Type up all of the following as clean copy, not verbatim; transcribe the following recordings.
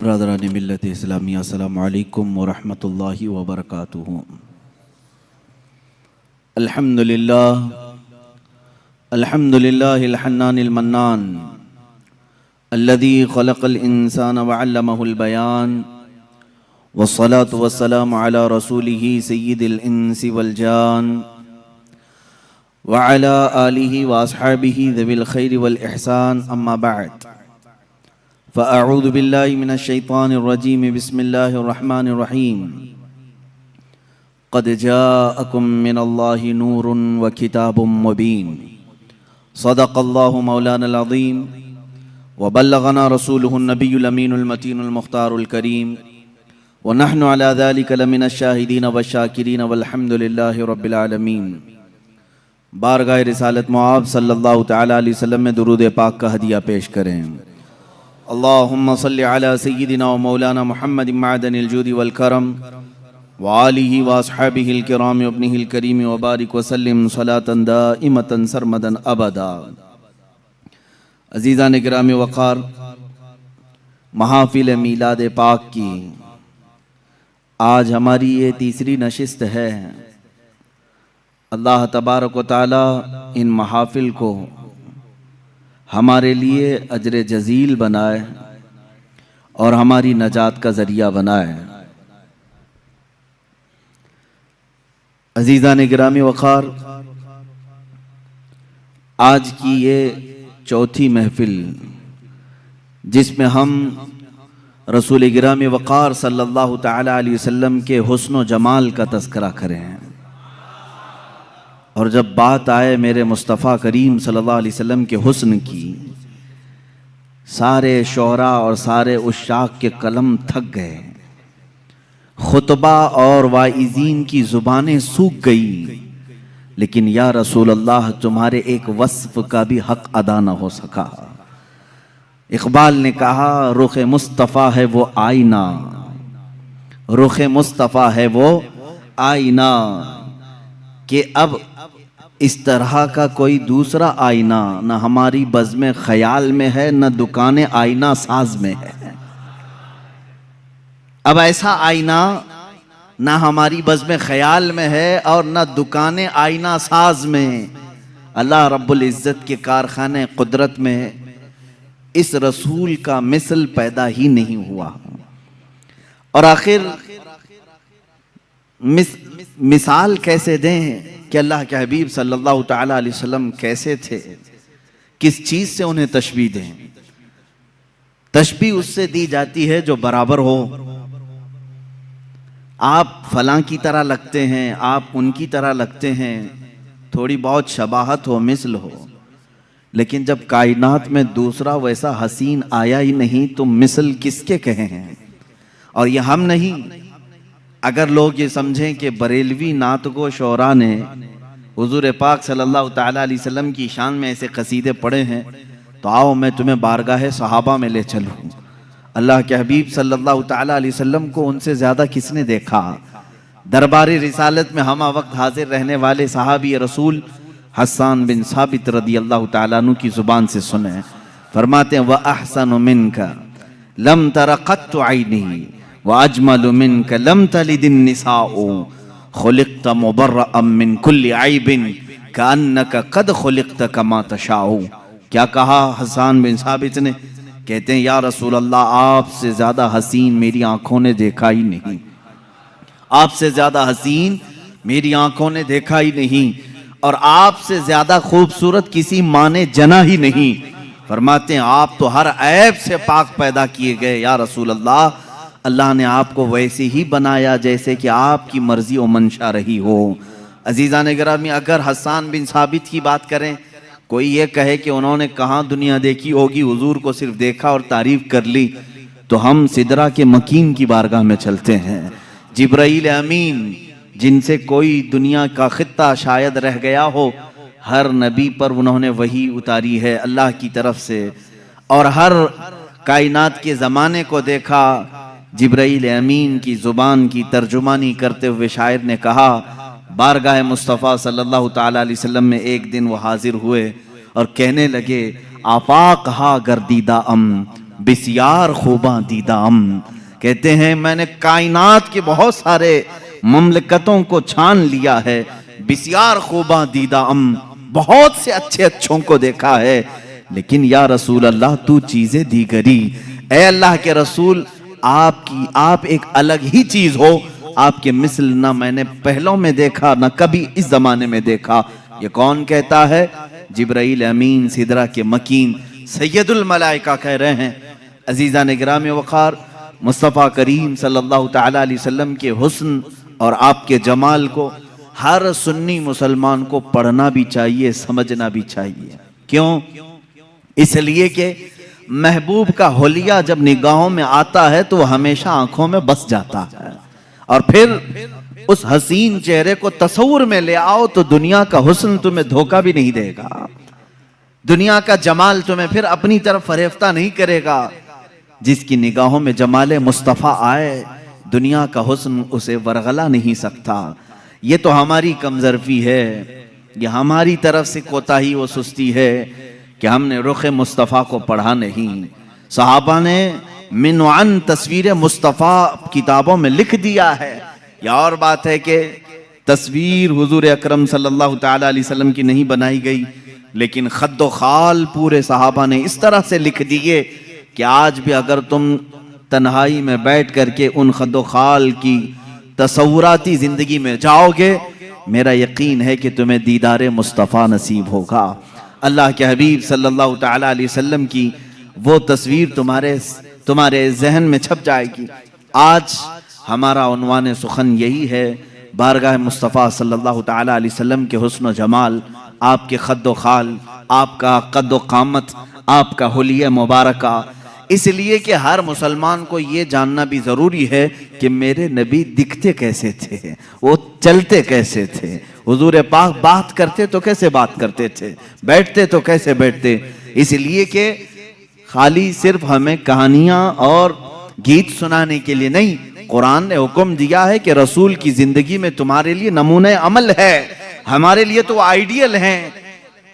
برادران ملت اسلامیہ، السلام علیکم ورحمۃ اللہ وبرکاتہ۔ الحمدللہ الحنان المنان الذي خلق الانسان وعلمه البيان، والصلاة والسلام على رسوله سید الانس والجان وعلى آلہ واصحابہ ذوی الخیر والاحسان، اما بعد فأعوذ باللہ من الشیطان الرجیم، بسم اللہ الرحمن الرحیم۔ قد جاءکم من اللہ نور وکتاب مبین، صدق اللہ مولانا العظیم، وبلغنا رسولہ النبی الامین المتین المختار الکریم، ونحن على ذلك لمن الشاہدین والشاکرین والحمد للہ رب العالمین۔ بارگاہ رسالت معاب صلی اللہ تعالیٰ علیہ وسلم میں درود پاک کا ہدیہ پیش کریں۔ اللہم صلی علی سیدنا و مولانا محمد معدن الجود والکرم وآلہ واصحابہ الکرام وابنہ الکریم وبارک وسلم صلاة دائمتا سرمدا ابدا۔ عزیزان گرامی وقار، محافل میلاد پاک کی آج ہماری یہ تیسری نشست ہے۔ اللہ تبارک و تعالی ان محافل کو ہمارے لیے اجر جزیل بنائے اور ہماری نجات کا ذریعہ بنائے۔ عزیزان گرامی وقار، آج کی یہ چوتھی محفل جس میں ہم رسول گرامی وقار صلی اللہ تعالی علیہ وسلم کے حسن و جمال کا تذکرہ کریں، اور جب بات آئے میرے مصطفیٰ کریم صلی اللہ علیہ وسلم کے حسن کی، سارے شعراء اور سارے عشاق کے قلم تھک گئے، خطبہ اور واعظین کی زبانیں سوکھ گئی، لیکن یا رسول اللہ تمہارے ایک وصف کا بھی حق ادا نہ ہو سکا۔ اقبال نے کہا رخ مصطفیٰ ہے وہ آئینہ، رخ مصطفیٰ ہے وہ آئینہ، کہ اب اس طرح کا کوئی دوسرا آئینہ نہ ہماری بزم خیال میں ہے، نہ دکان آئینہ ساز میں ہے۔ اب ایسا آئینہ نہ ہماری بزم خیال میں ہے اور نہ دکان آئینہ ساز میں، اللہ رب العزت کے کارخانے قدرت میں اس رسول کا مثل پیدا ہی نہیں ہوا۔ اور آخر مثال کیسے دیں کہ اللہ کے حبیب صلی اللہ تعالیٰ علیہ وسلم کیسے تھے، کس چیز سے انہیں تشبیہ دیں؟ تشبیہ اس سے دی جاتی ہے جو برابر ہو۔ آپ فلاں کی طرح لگتے ہیں، آپ ان کی طرح لگتے ہیں، تھوڑی بہت شباہت ہو، مثل ہو، لیکن جب کائنات میں دوسرا ویسا حسین آیا ہی نہیں تو مثل کس کے کہے ہیں؟ اور یہ ہم نہیں، اگر لوگ یہ سمجھیں کہ بریلوی نعت گو شعراء نے حضور پاک صلی اللہ تعالیٰ علیہ وسلم کی شان میں ایسے قصیدے پڑھے ہیں تو آؤ میں تمہیں بارگاہ صحابہ میں لے چلوں۔ اللہ کے حبیب صلی اللہ تعالیٰ علیہ وسلم کو ان سے زیادہ کس نے دیکھا؟ دربار رسالت میں ہمہ وقت حاضر رہنے والے صحابی رسول حسان بن ثابت رضی اللہ تعالیٰ عنہ کی زبان سے سنیں، فرماتے ہیں وَأَحْسَنُ مِنْكَ لَمْ تَرَ قَطُّ عَيْنِهِ وَأَجْمَلُ مِنْكَ لَمْ تَلِدِ النِّسَاءُ خُلِقْتَ مُبَرَّأً مِّن كُلِّ عَيْبٍ كَأَنَّكَ قَدْ خُلِقْتَ كَمَا تَشَاءُ۔ کیا کہا حسان بن ثابت نے؟ کہتے ہیں یا رسول اللہ آپ سے زیادہ حسین میری آنکھوں نے دیکھا ہی نہیں، آپ سے زیادہ حسین میری آنکھوں نے دیکھا ہی نہیں، اور آپ سے زیادہ خوبصورت کسی ماں نے جنا ہی نہیں۔ فرماتے ہیں آپ تو ہر عیب سے پاک پیدا کیے گئے یا رسول اللہ، اللہ نے آپ کو ویسے ہی بنایا جیسے کہ آپ کی مرضی و منشا رہی ہو۔ عزیزان گرامی، اگر حسان بن ثابت کی بات کریں، کوئی یہ کہے کہ انہوں نے کہاں دنیا دیکھی ہوگی، حضور کو صرف دیکھا اور تعریف کر لی، تو ہم سدرہ کے مکین کی بارگاہ میں چلتے ہیں۔ جبرائیل امین جن سے کوئی دنیا کا خطہ شاید رہ گیا ہو، ہر نبی پر انہوں نے وحی اتاری ہے اللہ کی طرف سے، اور ہر کائنات کے زمانے کو دیکھا۔ جبرائیل امین کی زبان کی ترجمانی کرتے ہوئے شاعر نے کہا بارگاہ مصطفیٰ صلی اللہ تعالیٰ علیہ وسلم میں ایک دن وہ حاضر ہوئے اور کہنے لگے آفاق ہا گردیدہ ام بسیار خوباں دیدام. کہتے ہیں میں نے کائنات کے بہت سارے مملکتوں کو چھان لیا ہے. بسیار خوباں دیدام, بہت سے اچھے اچھوں کو دیکھا ہے. لیکن یا رسول اللہ تو چیزیں دیگری, اے اللہ کے رسول آپ ایک الگ ہی چیز ہو. آپ کے مثل نہ میں نے پہلوں میں دیکھا نہ کبھی اس زمانے میں دیکھا. یہ کون کہتا ہے؟ جبرائیل امین سدرہ کے مکین سید الملائکہ کہہ رہے ہیں. عزیزان گرامی وقار, مصطفیٰ کریم صلی اللہ تعالی علیہ وسلم کے حسن اور آپ کے جمال کو ہر سنی مسلمان کو پڑھنا بھی چاہیے, سمجھنا بھی چاہیے. کیوں؟ اس لیے کہ محبوب کا حلیہ جب نگاہوں میں آتا ہے تو وہ ہمیشہ آنکھوں میں بس جاتا ہے. اور پھر اس حسین چہرے کو تصور میں لے آؤ تو دنیا کا حسن تمہیں دھوکہ بھی نہیں دے گا, دنیا کا جمال تمہیں پھر اپنی طرف فریفتہ نہیں کرے گا. جس کی نگاہوں میں جمال مصطفیٰ آئے, دنیا کا حسن اسے ورغلا نہیں سکتا. یہ تو ہماری کمزرفی ہے, یہ ہماری طرف سے کوتاہی و سستی ہے کہ ہم نے رخ مصطفیٰ کو پڑھا نہیں. صحابہ نے من عن تصویر مصطفیٰ کتابوں میں لکھ دیا ہے. یہ اور بات ہے کہ تصویر حضور اکرم صلی اللہ تعالی علیہ وسلم کی نہیں بنائی گئی, لیکن خد و خال پورے صحابہ نے اس طرح سے لکھ دیے کہ آج بھی اگر تم تنہائی میں بیٹھ کر کے ان خد و خال کی تصوراتی زندگی میں جاؤ گے, میرا یقین ہے کہ تمہیں دیدار مصطفیٰ نصیب ہوگا. اللہ کے حبیب صلی اللہ تعالی علیہ وسلم کی وہ تصویر تمہارے ذہن میں چھپ جائے گی. آج ہمارا عنوان سخن یہی ہے, بارگاہ مصطفیٰ صلی اللہ تعالی علیہ وسلم کے حسن و جمال, آپ کے خد و خال, آپ کا قد و قامت, آپ کا حلیہ مبارکہ. اس لیے کہ ہر مسلمان کو یہ جاننا بھی ضروری ہے کہ میرے نبی دکھتے کیسے تھے, وہ چلتے کیسے تھے. حضور پاک بات کرتے تو کیسے بات کرتے تھے, بیٹھتے تو کیسے بیٹھتے. اس لیے کہ خالی صرف ہمیں کہانیاں اور گیت سنانے کے لیے نہیں, قرآن نے حکم دیا ہے کہ رسول کی زندگی میں تمہارے لیے نمونہ عمل ہے. ہمارے لیے تو وہ آئیڈیل ہیں,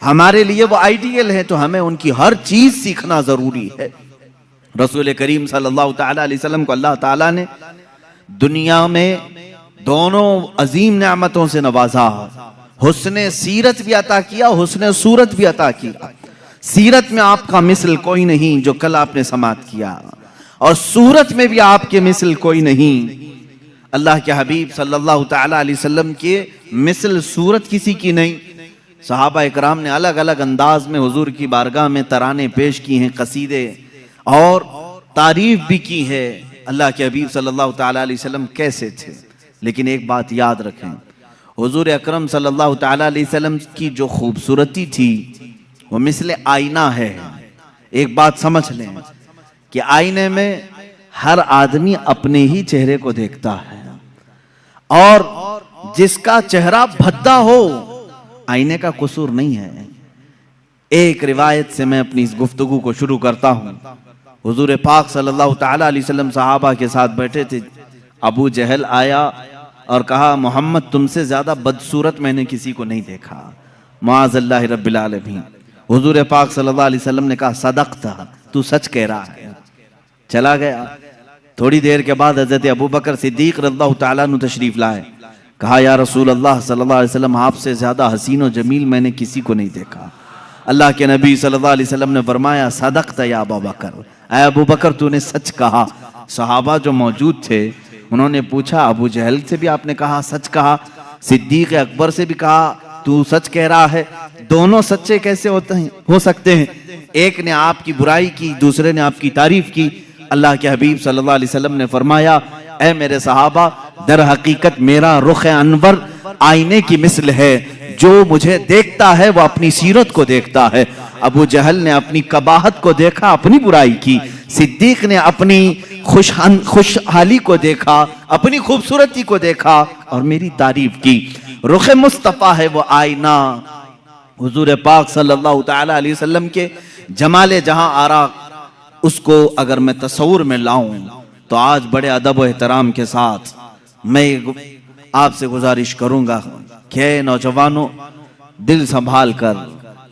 ہمارے لیے وہ آئیڈیل ہیں, تو ہمیں ان کی ہر چیز سیکھنا ضروری ہے. رسول کریم صلی اللہ تعالی علیہ وسلم کو اللہ تعالیٰ نے دنیا میں دونوں عظیم نعمتوں سے نوازا. حسن سیرت بھی عطا کیا, حسن صورت بھی عطا کیا. سیرت میں آپ کا مثل کوئی نہیں جو کل آپ نے سماعت کیا, اور صورت میں بھی آپ کے مثل کوئی نہیں. اللہ کے حبیب صلی اللہ تعالی علیہ وسلم کے مثل صورت کسی کی نہیں. صحابہ اکرام نے الگ الگ انداز میں حضور کی بارگاہ میں ترانے پیش کی ہیں, قصیدے اور تعریف بھی کی ہے. اللہ کے حبیب صلی اللہ تعالی علیہ وسلم کیسے تھے. لیکن ایک بات یاد رکھیں, حضور اکرم صلی اللہ تعالی علیہ وسلم کی جو خوبصورتی تھی وہ مثل آئینہ ہے. ایک بات سمجھ لیں کہ آئینے میں ہر آدمی اپنے ہی چہرے کو دیکھتا ہے, اور جس کا چہرہ بھدا ہو آئینے کا قصور نہیں ہے. ایک روایت سے میں اپنی اس گفتگو کو شروع کرتا ہوں. حضور پاک صلی اللہ تعالی علیہ وسلم صحابہ کے ساتھ بیٹھے تھے. ابو جہل آیا اور کہا محمد تم سے زیادہ بدصورت میں نے کسی کو نہیں دیکھا, معاذ اللہ رب العالمین. حضور پاک صلی اللہ علیہ وسلم نے کہا صدقت, تو سچ کہہ رہا ہے. چلا گیا. تھوڑی دیر کے بعد حضرت ابوبکر صدیق رضی اللہ تعالیٰ عنہ تشریف لائے. کہا یا رسول اللہ صلی اللہ علیہ وسلم آپ سے زیادہ حسین و جمیل میں نے کسی کو نہیں دیکھا. اللہ کے نبی صلی اللہ علیہ وسلم نے فرمایا صدقت یا ابوبکر, اے ابوبکر تو نے سچ کہا. صحابہ جو موجود تھے انہوں نے پوچھا ابو جہل سے بھی آپ نے کہا سچ کہا, صدیق اکبر سے بھی کہا تو سچ کہہ رہا ہے. دونوں سچے کیسے ہو سکتے ہیں؟ ایک نے آپ کی برائی کی, دوسرے نے آپ کی تعریف کی. اللہ کے حبیب صلی اللہ علیہ وسلم نے فرمایا اے میرے صحابہ, در حقیقت میرا رخ انور آئینے کی مثل ہے, جو مجھے دیکھتا ہے وہ اپنی سیرت کو دیکھتا ہے. ابو جہل نے اپنی قباحت کو دیکھا, اپنی برائی کی. صدیق نے اپنی خوشحالی کو دیکھا, اپنی خوبصورتی کو دیکھا اور میری تعریف کی. رخ مصطفیٰ ہے وہ آئینہ. حضور پاک صلی اللہ تعالی علیہ وسلم کے جمال جہاں آرا, اس کو اگر میں تصور میں لاؤں تو آج بڑے ادب و احترام کے ساتھ میں آپ سے گزارش کروں گا کہ نوجوانوں دل سنبھال کر,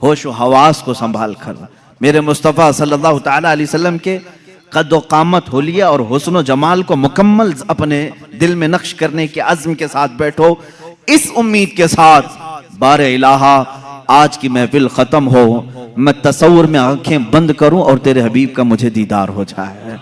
ہوش و حواس کو سنبھال کر میرے مصطفیٰ صلی اللہ تعالی علیہ وسلم کے قد و قامت حلیہ اور حسن و جمال کو مکمل اپنے دل میں نقش کرنے کے عزم کے ساتھ بیٹھو، اس امید کے ساتھ بار الہا آج کی محفل ختم ہو، میں تصور میں آنکھیں بند کروں اور تیرے حبیب کا مجھے دیدار ہو جائے،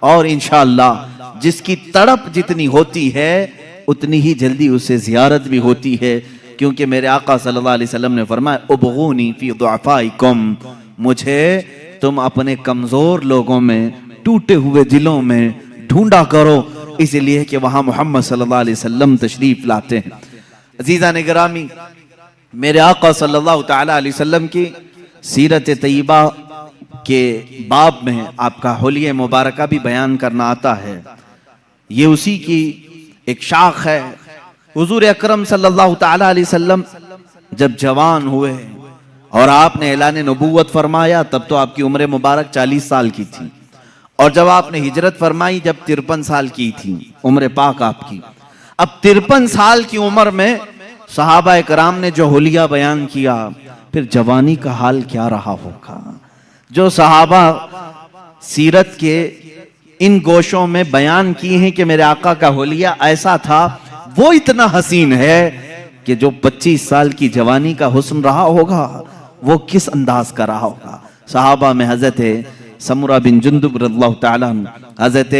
اور انشاءاللہ جس کی تڑپ جتنی ہوتی ہے اتنی ہی جلدی اسے زیارت بھی ہوتی ہے، کیونکہ میرے آقا صلی اللہ علیہ وسلم نے فرمایا ابغونی فی ضعفائکم، مجھے تم اپنے کمزور لوگوں میں، ٹوٹے ہوئے دلوں میں ڈھونڈا کرو، اس لیے کہ وہاں محمد صلی اللہ علیہ وسلم تشریف لاتے ہیں۔ عزیزان گرامی، میرے آقا صلی اللہ تعالی علیہ وسلم کی سیرت طیبہ کے باب میں آپ کا حلیہ مبارکہ بھی بیان کرنا آتا ہے، یہ اسی کی ایک شاخ ہے۔ حضور اکرم صلی اللہ تعالی علیہ وسلم جب جوان ہوئے اور آپ نے اعلان نبوت فرمایا تب تو آپ کی عمر مبارک 40 سال کی تھی، اور جب آپ نے ہجرت فرمائی جب 53 سال کی تھی عمر پاک آپ کی۔ اب 53 سال کی عمر میں صحابہ کرام نے جو حلیہ بیان کیا، پھر جوانی کا حال کیا رہا ہوگا؟ جو صحابہ سیرت کے ان گوشوں میں بیان کی ہیں کہ میرے آقا کا حلیہ ایسا تھا، وہ اتنا حسین ہے کہ جو 25 سال کی جوانی کا حسن رہا ہوگا وہ کس انداز کا رہا ہوگا۔ صحابہ میں حضرت سمرہ بن جندب رضی اللہ تعالیٰ عنہ، حضرت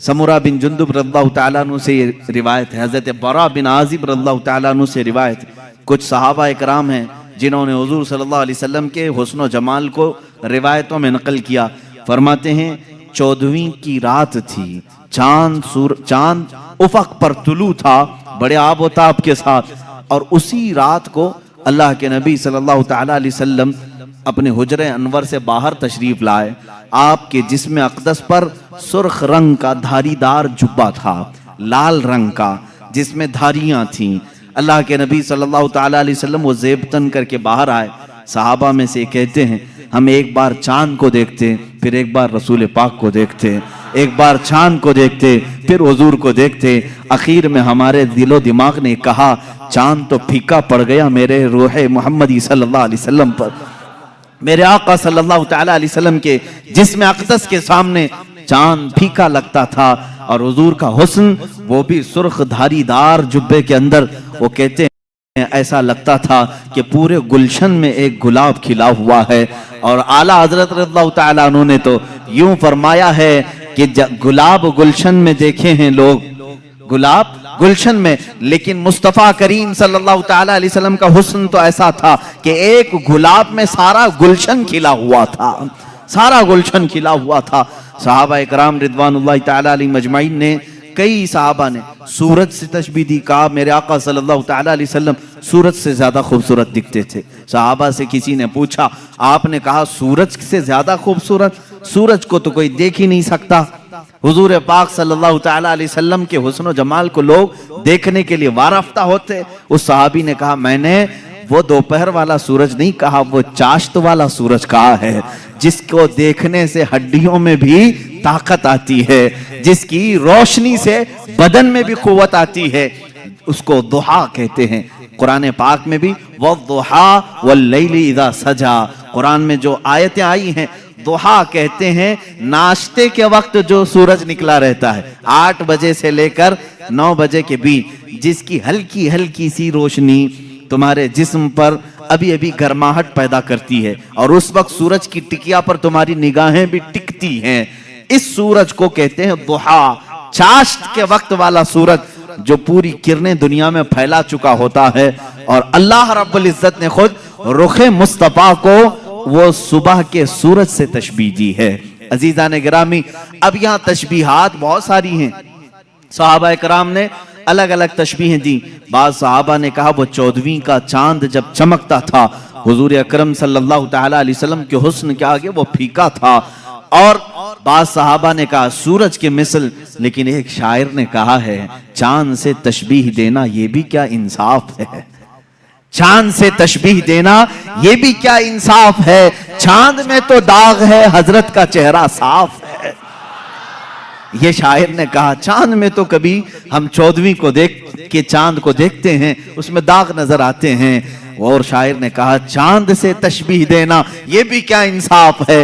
سمرہ بن جندب رضی اللہ تعالیٰ عنہ سے روایت ہے، حضرت برا بن عازب رضی اللہ تعالیٰ عنہ سے روایت ہے۔ کچھ صحابہ اکرام ہیں جنہوں نے حضور صلی اللہ علیہ وسلم کے حسن و جمال کو روایتوں میں نقل کیا، فرماتے ہیں 14ویں کی رات تھی، چاند افق پر طلوع تھا بڑے آب و تاب کے ساتھ، اور اسی رات کو اللہ کے نبی صلی اللہ تعالی علیہ وسلم اپنے حجرہ انور سے باہر تشریف لائے۔ آپ کے جسم اقدس پر سرخ رنگ کا دھاری دار جبہ تھا، لال رنگ کا جس میں دھاریاں تھیں۔ اللہ کے نبی صلی اللہ تعالی علیہ وسلم وہ زیب تن کر کے باہر آئے۔ صحابہ میں سے کہتے ہیں ہم ایک بار چاند کو دیکھتے، پھر ایک بار رسول پاک کو دیکھتے، ایک بار چاند کو دیکھتے پھر حضور کو دیکھتے، اخیر میں ہمارے دل و دماغ نے کہا چاند تو پھیکا پڑ گیا میرے روح محمدی صلی اللہ علیہ وسلم پر۔ میرے آقا صلی اللہ تعالی علیہ وسلم کے جسم اقدس کے سامنے چاند پھیکا لگتا تھا، اور حضور کا حسن وہ بھی سرخ دھاری دار جبے کے اندر، وہ کہتے ہیں ایسا لگتا تھا کہ پورے گلشن میں ایک گلاب کھلا ہوا ہے۔ اور اعلیٰ حضرت رضی اللہ تعالیٰ عنہ نے تو یوں فرمایا ہے کہ گلاب گلشن میں دیکھے ہیں لوگ، گلاب گلشن میں، لیکن مصطفیٰ کریم صلی اللہ تعالیٰ علیہ وسلم کا حسن تو ایسا تھا کہ ایک گلاب میں سارا گلشن کھلا ہوا تھا، سارا گلشن کھلا ہوا تھا۔ صحابہ اکرام رضوان اللہ تعالیٰ علیہ مجمعین نے، کئی صحابہ نے سورج سے تشبیہ دی، کہا میرے آقا صلی اللہ تعالیٰ علیہ وسلم سورج سے زیادہ خوبصورت دکھتے تھے۔ صحابہ سے کسی نے پوچھا، آپ نے کہا سورج سے زیادہ خوبصورت؟ سورج کو تو کوئی دیکھ ہی نہیں سکتا۔ حضور پاک صلی اللہ تعالیٰ علیہ وسلم کے حسن و جمال کو لوگ دیکھنے کے لیے وارفتہ ہوتے۔ اس صحابی نے کہا میں نے وہ دوپہر والا سورج نہیں کہا، وہ چاشت والا سورج کہا ہے، جس کو دیکھنے سے ہڈیوں میں بھی طاقت آتی ہے، جس کی روشنی سے بدن میں بھی قوت آتی ہے، اس کو ضحیٰ کہتے ہیں۔ قرآن پاک میں بھی وَالضُّحَىٰ وَاللَّيْلِ إِذَا سَجَىٰ، قرآن میں جو آیتیں آئی ہیں، ضحیٰ کہتے ہیں ناشتے کے وقت جو سورج نکلا رہتا ہے 8 بجے سے لے کر 9 بجے کے بیچ، جس کی ہلکی ہلکی سی روشنی تمہارے جسم پر ابھی ابھی گرماہٹ پیدا کرتی ہے، اور اس وقت سورج کی ٹکیا پر تمہاری نگاہیں بھی ٹکتی ہیں، اس سورج کو کہتے ہیں ضحیٰ۔ چاشت کے وقت والا سورج جو پوری کرنیں دنیا میں پھیلا چکا ہوتا ہے، اور اللہ رب العزت نے خود رخ مصطفیٰ کو وہ صبح کے سورج سے تشبیہ دی ہے۔ عزیزان گرامی، اب یہاں تشبیہات بہت ساری ہیں، صحابہ کرام نے الگ الگ تشبیہیں دی۔ بعض صحابہ نے کہا وہ 14ویں کا چاند جب چمکتا تھا حضور اکرم صلی اللہ تعالیٰ علیہ وسلم کے حسن کے آگے وہ پھیکا تھا، اور بعض صحابہ نے کہا سورج کے مثل، لیکن ایک شاعر نے کہا ہے چاند سے تشبیہ دینا یہ بھی کیا انصاف ہے، چاند سے تشبیہ دینا یہ بھی کیا انصاف ہے، چاند میں تو داغ ہے حضرت کا چہرہ صاف ہے۔ یہ شاعر نے کہا چاند میں تو کبھی ہم 14ویں کو دیکھ کے چاند کو دیکھتے ہیں اس میں داغ نظر آتے ہیں، اور شاعر نے کہا چاند سے تشبیہ دینا یہ بھی کیا انصاف ہے،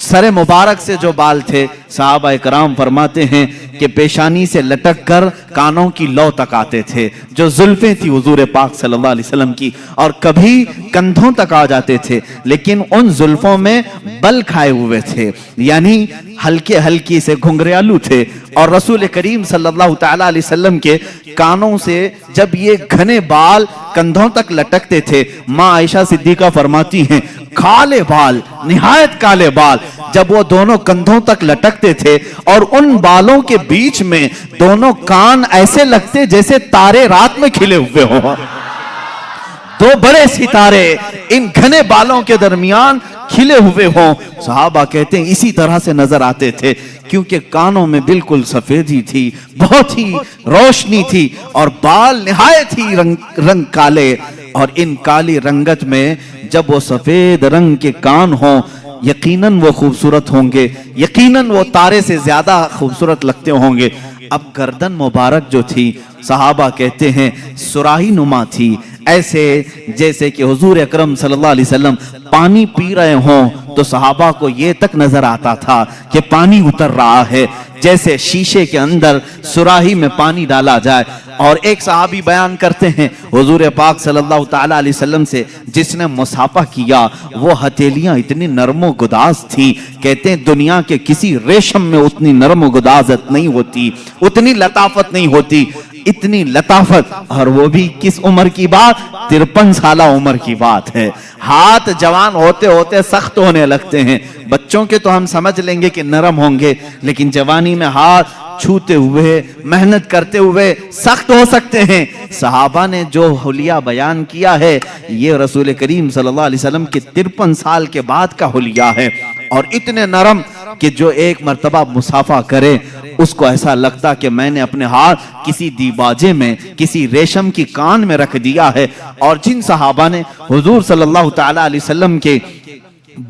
سر مبارک سے جو بال تھے صحابہ کرام فرماتے ہیں کہ پیشانی سے لٹک کر کانوں کی لو تک آتے تھے. جو زلفیں تھی حضور پاک صلی اللہ علیہ وسلم کی اور کبھی کندھوں تک آ جاتے تھے, لیکن ان زلفوں میں بل کھائے ہوئے تھے, یعنی ہلکے ہلکی سے گھنگریالو تھے. اور رسول کریم صلی اللہ تعالی علیہ وسلم کے کانوں سے جب یہ گھنے بال کندھوں تک لٹکتے تھے, ماں عائشہ صدیقہ فرماتی ہیں کالے بال, نہایت کالے بال جب وہ دونوں کندھوں تک لٹکتے تھے اور ان بالوں کے بیچ میں دونوں کان ایسے لگتے جیسے تارے رات میں کھلے ہوئے ہوں. دو بڑے ستارے ان گھنے بالوں کے درمیان کھلے ہوئے ہوں. صحابہ کہتے ہیں اسی طرح سے نظر آتے تھے, کیونکہ کانوں میں بالکل سفیدی تھی, بہت ہی روشنی تھی, اور بال نہایت ہی رنگ کالے. اور ان کالی رنگت میں جب وہ سفید رنگ کے کان ہوں, یقیناً وہ خوبصورت ہوں گے, یقیناً وہ تارے سے زیادہ خوبصورت لگتے ہوں گے. اب گردن مبارک جو تھی صحابہ کہتے ہیں سراہی نما تھی, ایسے جیسے کہ حضور اکرم صلی اللہ علیہ وسلم پانی پی رہے ہوں تو صحابہ کو یہ تک نظر آتا تھا کہ پانی اتر رہا ہے, جیسے شیشے کے اندر سراہی میں پانی ڈالا جائے. اور ایک صحابی بیان کرتے ہیں حضور پاک صلی اللہ تعالی علیہ وسلم سے جس نے مصافحہ کیا, وہ ہتھیلیاں اتنی نرم و گداز تھی, کہتے ہیں دنیا کے کسی ریشم میں اتنی نرم و گدازت نہیں ہوتی, اتنی لطافت نہیں ہوتی, اتنی لطافت. اور وہ بھی کس عمر کی بات, 53 سالہ عمر کی بات ہے. ہاتھ جوان ہوتے ہوتے سخت ہونے لگتے ہیں. بچوں کے تو ہم سمجھ لیں گے کہ نرم ہوں گے, لیکن جوانی میں ہاتھ چھوتے ہوئے محنت کرتے ہوئے سخت ہو سکتے ہیں. صحابہ نے جو حلیہ بیان کیا ہے یہ رسول کریم صلی اللہ علیہ وسلم کے 53 سال کے بعد کا حلیہ ہے, اور اتنے نرم کہ جو ایک مرتبہ مصافحہ کرے اس کو ایسا لگتا کہ میں نے اپنے ہاتھ کسی دیباجے میں, کسی ریشم کی کان میں رکھ دیا ہے. اور جن صحابہ نے حضور صلی اللہ تعالی علیہ وسلم کے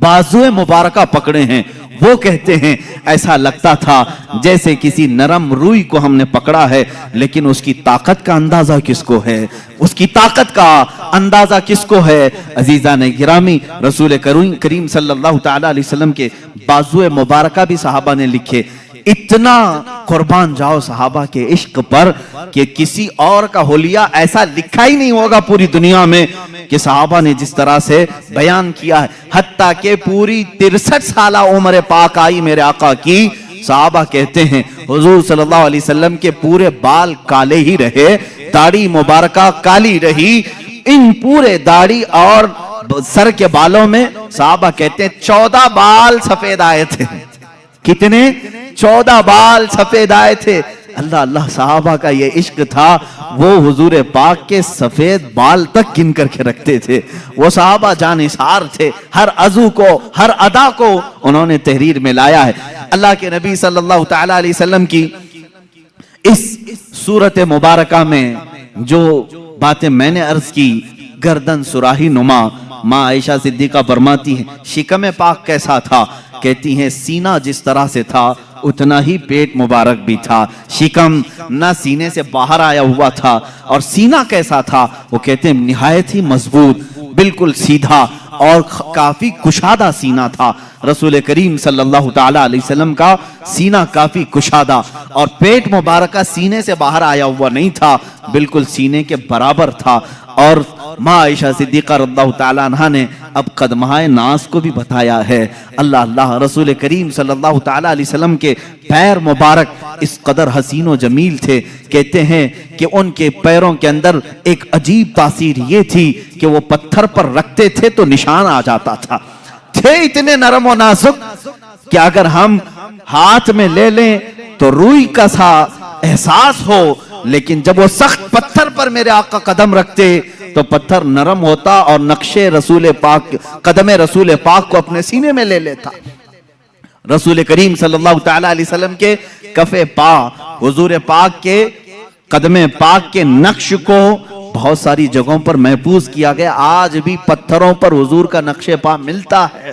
بازوئے مبارکہ پکڑے ہیں وہ کہتے ہیں ایسا لگتا تھا جیسے کسی نرم روئی کو ہم نے پکڑا ہے. لیکن اس کی طاقت کا اندازہ کس کو ہے, اس کی طاقت کا اندازہ کس کو ہے. عزیزان گرامی, رسول کریم صلی اللہ تعالی علیہ وسلم کے بازوئے مبارکہ بھی صحابہ نے لکھے. اتنا قربان جاؤ صحابہ کے عشق پر کہ کسی اور کا حلیہ ایسا لکھا ہی نہیں ہوگا پوری دنیا میں کہ صحابہ نے جس طرح سے بیان کیا ہے. حتیٰ کہ پوری 63 سالہ عمر پاک آئی میرے آقا کی, صحابہ کہتے ہیں حضور صلی اللہ علیہ وسلم کے پورے بال کالے ہی رہے, داڑھی مبارکہ کالی رہی. ان پورے داڑھی اور سر کے بالوں میں صحابہ کہتے ہیں 14 بال سفید آئے تھے. کتنے؟ 14 بال سفید آئے تھے. اللہ اللہ, صحابہ کا یہ عشق تھا, وہ حضور پاک کے سفید بال تک گن کر کے رکھتے تھے. وہ صحابہ جانثار تھے, ہر عضو کو, ہر ادا کو انہوں نے تحریر میں لایا ہے. اللہ کے نبی صلی اللہ تعالی علیہ وسلم کی اس صورت مبارکہ میں جو باتیں میں نے عرض کی, گردن سراہی نما, ماں عائشہ صدیقہ فرماتی ہیں شکم پاک کیسا تھا, کہتی ہیں سینہ جس طرح سے تھا اتنا ہی پیٹ مبارک بھی تھا. شکم نہ سینے سے باہر آیا ہوا تھا. اور سینہ کیسا تھا, وہ کہتے ہیں نہایت ہی مضبوط, بالکل سیدھا اور کافی کشادہ سینہ تھا. رسول کریم صلی اللہ تعالی علیہ وسلم کا سینہ کافی کشادہ, اور پیٹ مبارکہ سینے سے باہر آیا ہوا نہیں تھا, بالکل سینے کے برابر تھا. اور ماں عائشہ صدیقہ رضی اللہ تعالیٰ عنہ نے اب قدمہائے ناز کو بھی بتایا ہے. اللہ اللہ, رسول کریم صلی اللہ تعالیٰ علیہ وسلم کے پیر مبارک اس قدر حسین و جمیل تھے, کہتے ہیں کہ ان کے پیروں کے اندر ایک عجیب تاثیر یہ تھی کہ وہ پتھر پر رکھتے تھے تو نشان آ جاتا تھا. تھے اتنے نرم و نازک کہ اگر ہم ہاتھ میں لے لیں تو روئی کا سا احساس ہو, لیکن جب وہ سخت پتھر پر میرے آقا قدم رکھتے تو پتھر نرم ہوتا اور نقشے رسول پاک, قدم رسول پاک کو اپنے سینے میں لے لیتا. رسول کریم صلی اللہ تعالی علیہ وسلم کے کف پا, حضور پاک کے قدم پاک کے نقش کو بہت ساری جگہوں پر محفوظ کیا گیا. آج بھی پتھروں پر حضور کا نقش پا ملتا ہے.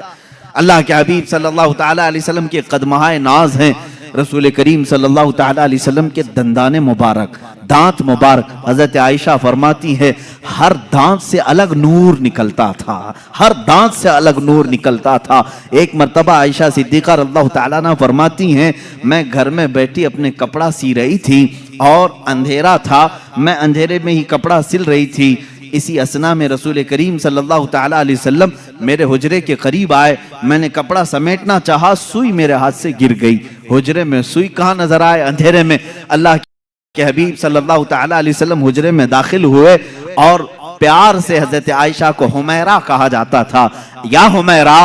اللہ کے حبیب صلی اللہ تعالی علیہ وسلم کے قدمہائے ناز ہیں. رسول کریم صلی اللہ تعالی علیہ وسلم کے دندان مبارک, دانت مبارک، حضرت عائشہ فرماتی ہے ہر دانت سے الگ نور نکلتا تھا، ہر دانت سے الگ نور نکلتا تھا۔ ایک مرتبہ عائشہ صدیقہ رضی اللہ تعالیٰ عنہ فرماتی ہیں میں گھر میں بیٹھی اپنے کپڑا سی رہی تھی اور اندھیرا تھا، میں اندھیرے میں ہی کپڑا سل رہی تھی، اسی اسنا میں رسول کریم صلی اللہ تعالیٰ علیہ وسلم میرے حجرے کے قریب آئے، میں نے کپڑا سمیٹنا چاہا، سوئی میرے ہاتھ سے گر گئی۔ حجرے میں سوئی کہاں نظر آئے؟ اندھیرے میں۔ اللہ کہ حبیب صلی اللہ تعالیٰ علیہ وسلم حجرے میں داخل ہوئے اور پیار سے حضرت عائشہ کو حمیرہ کہا جاتا تھا۔ یا حمیرہ،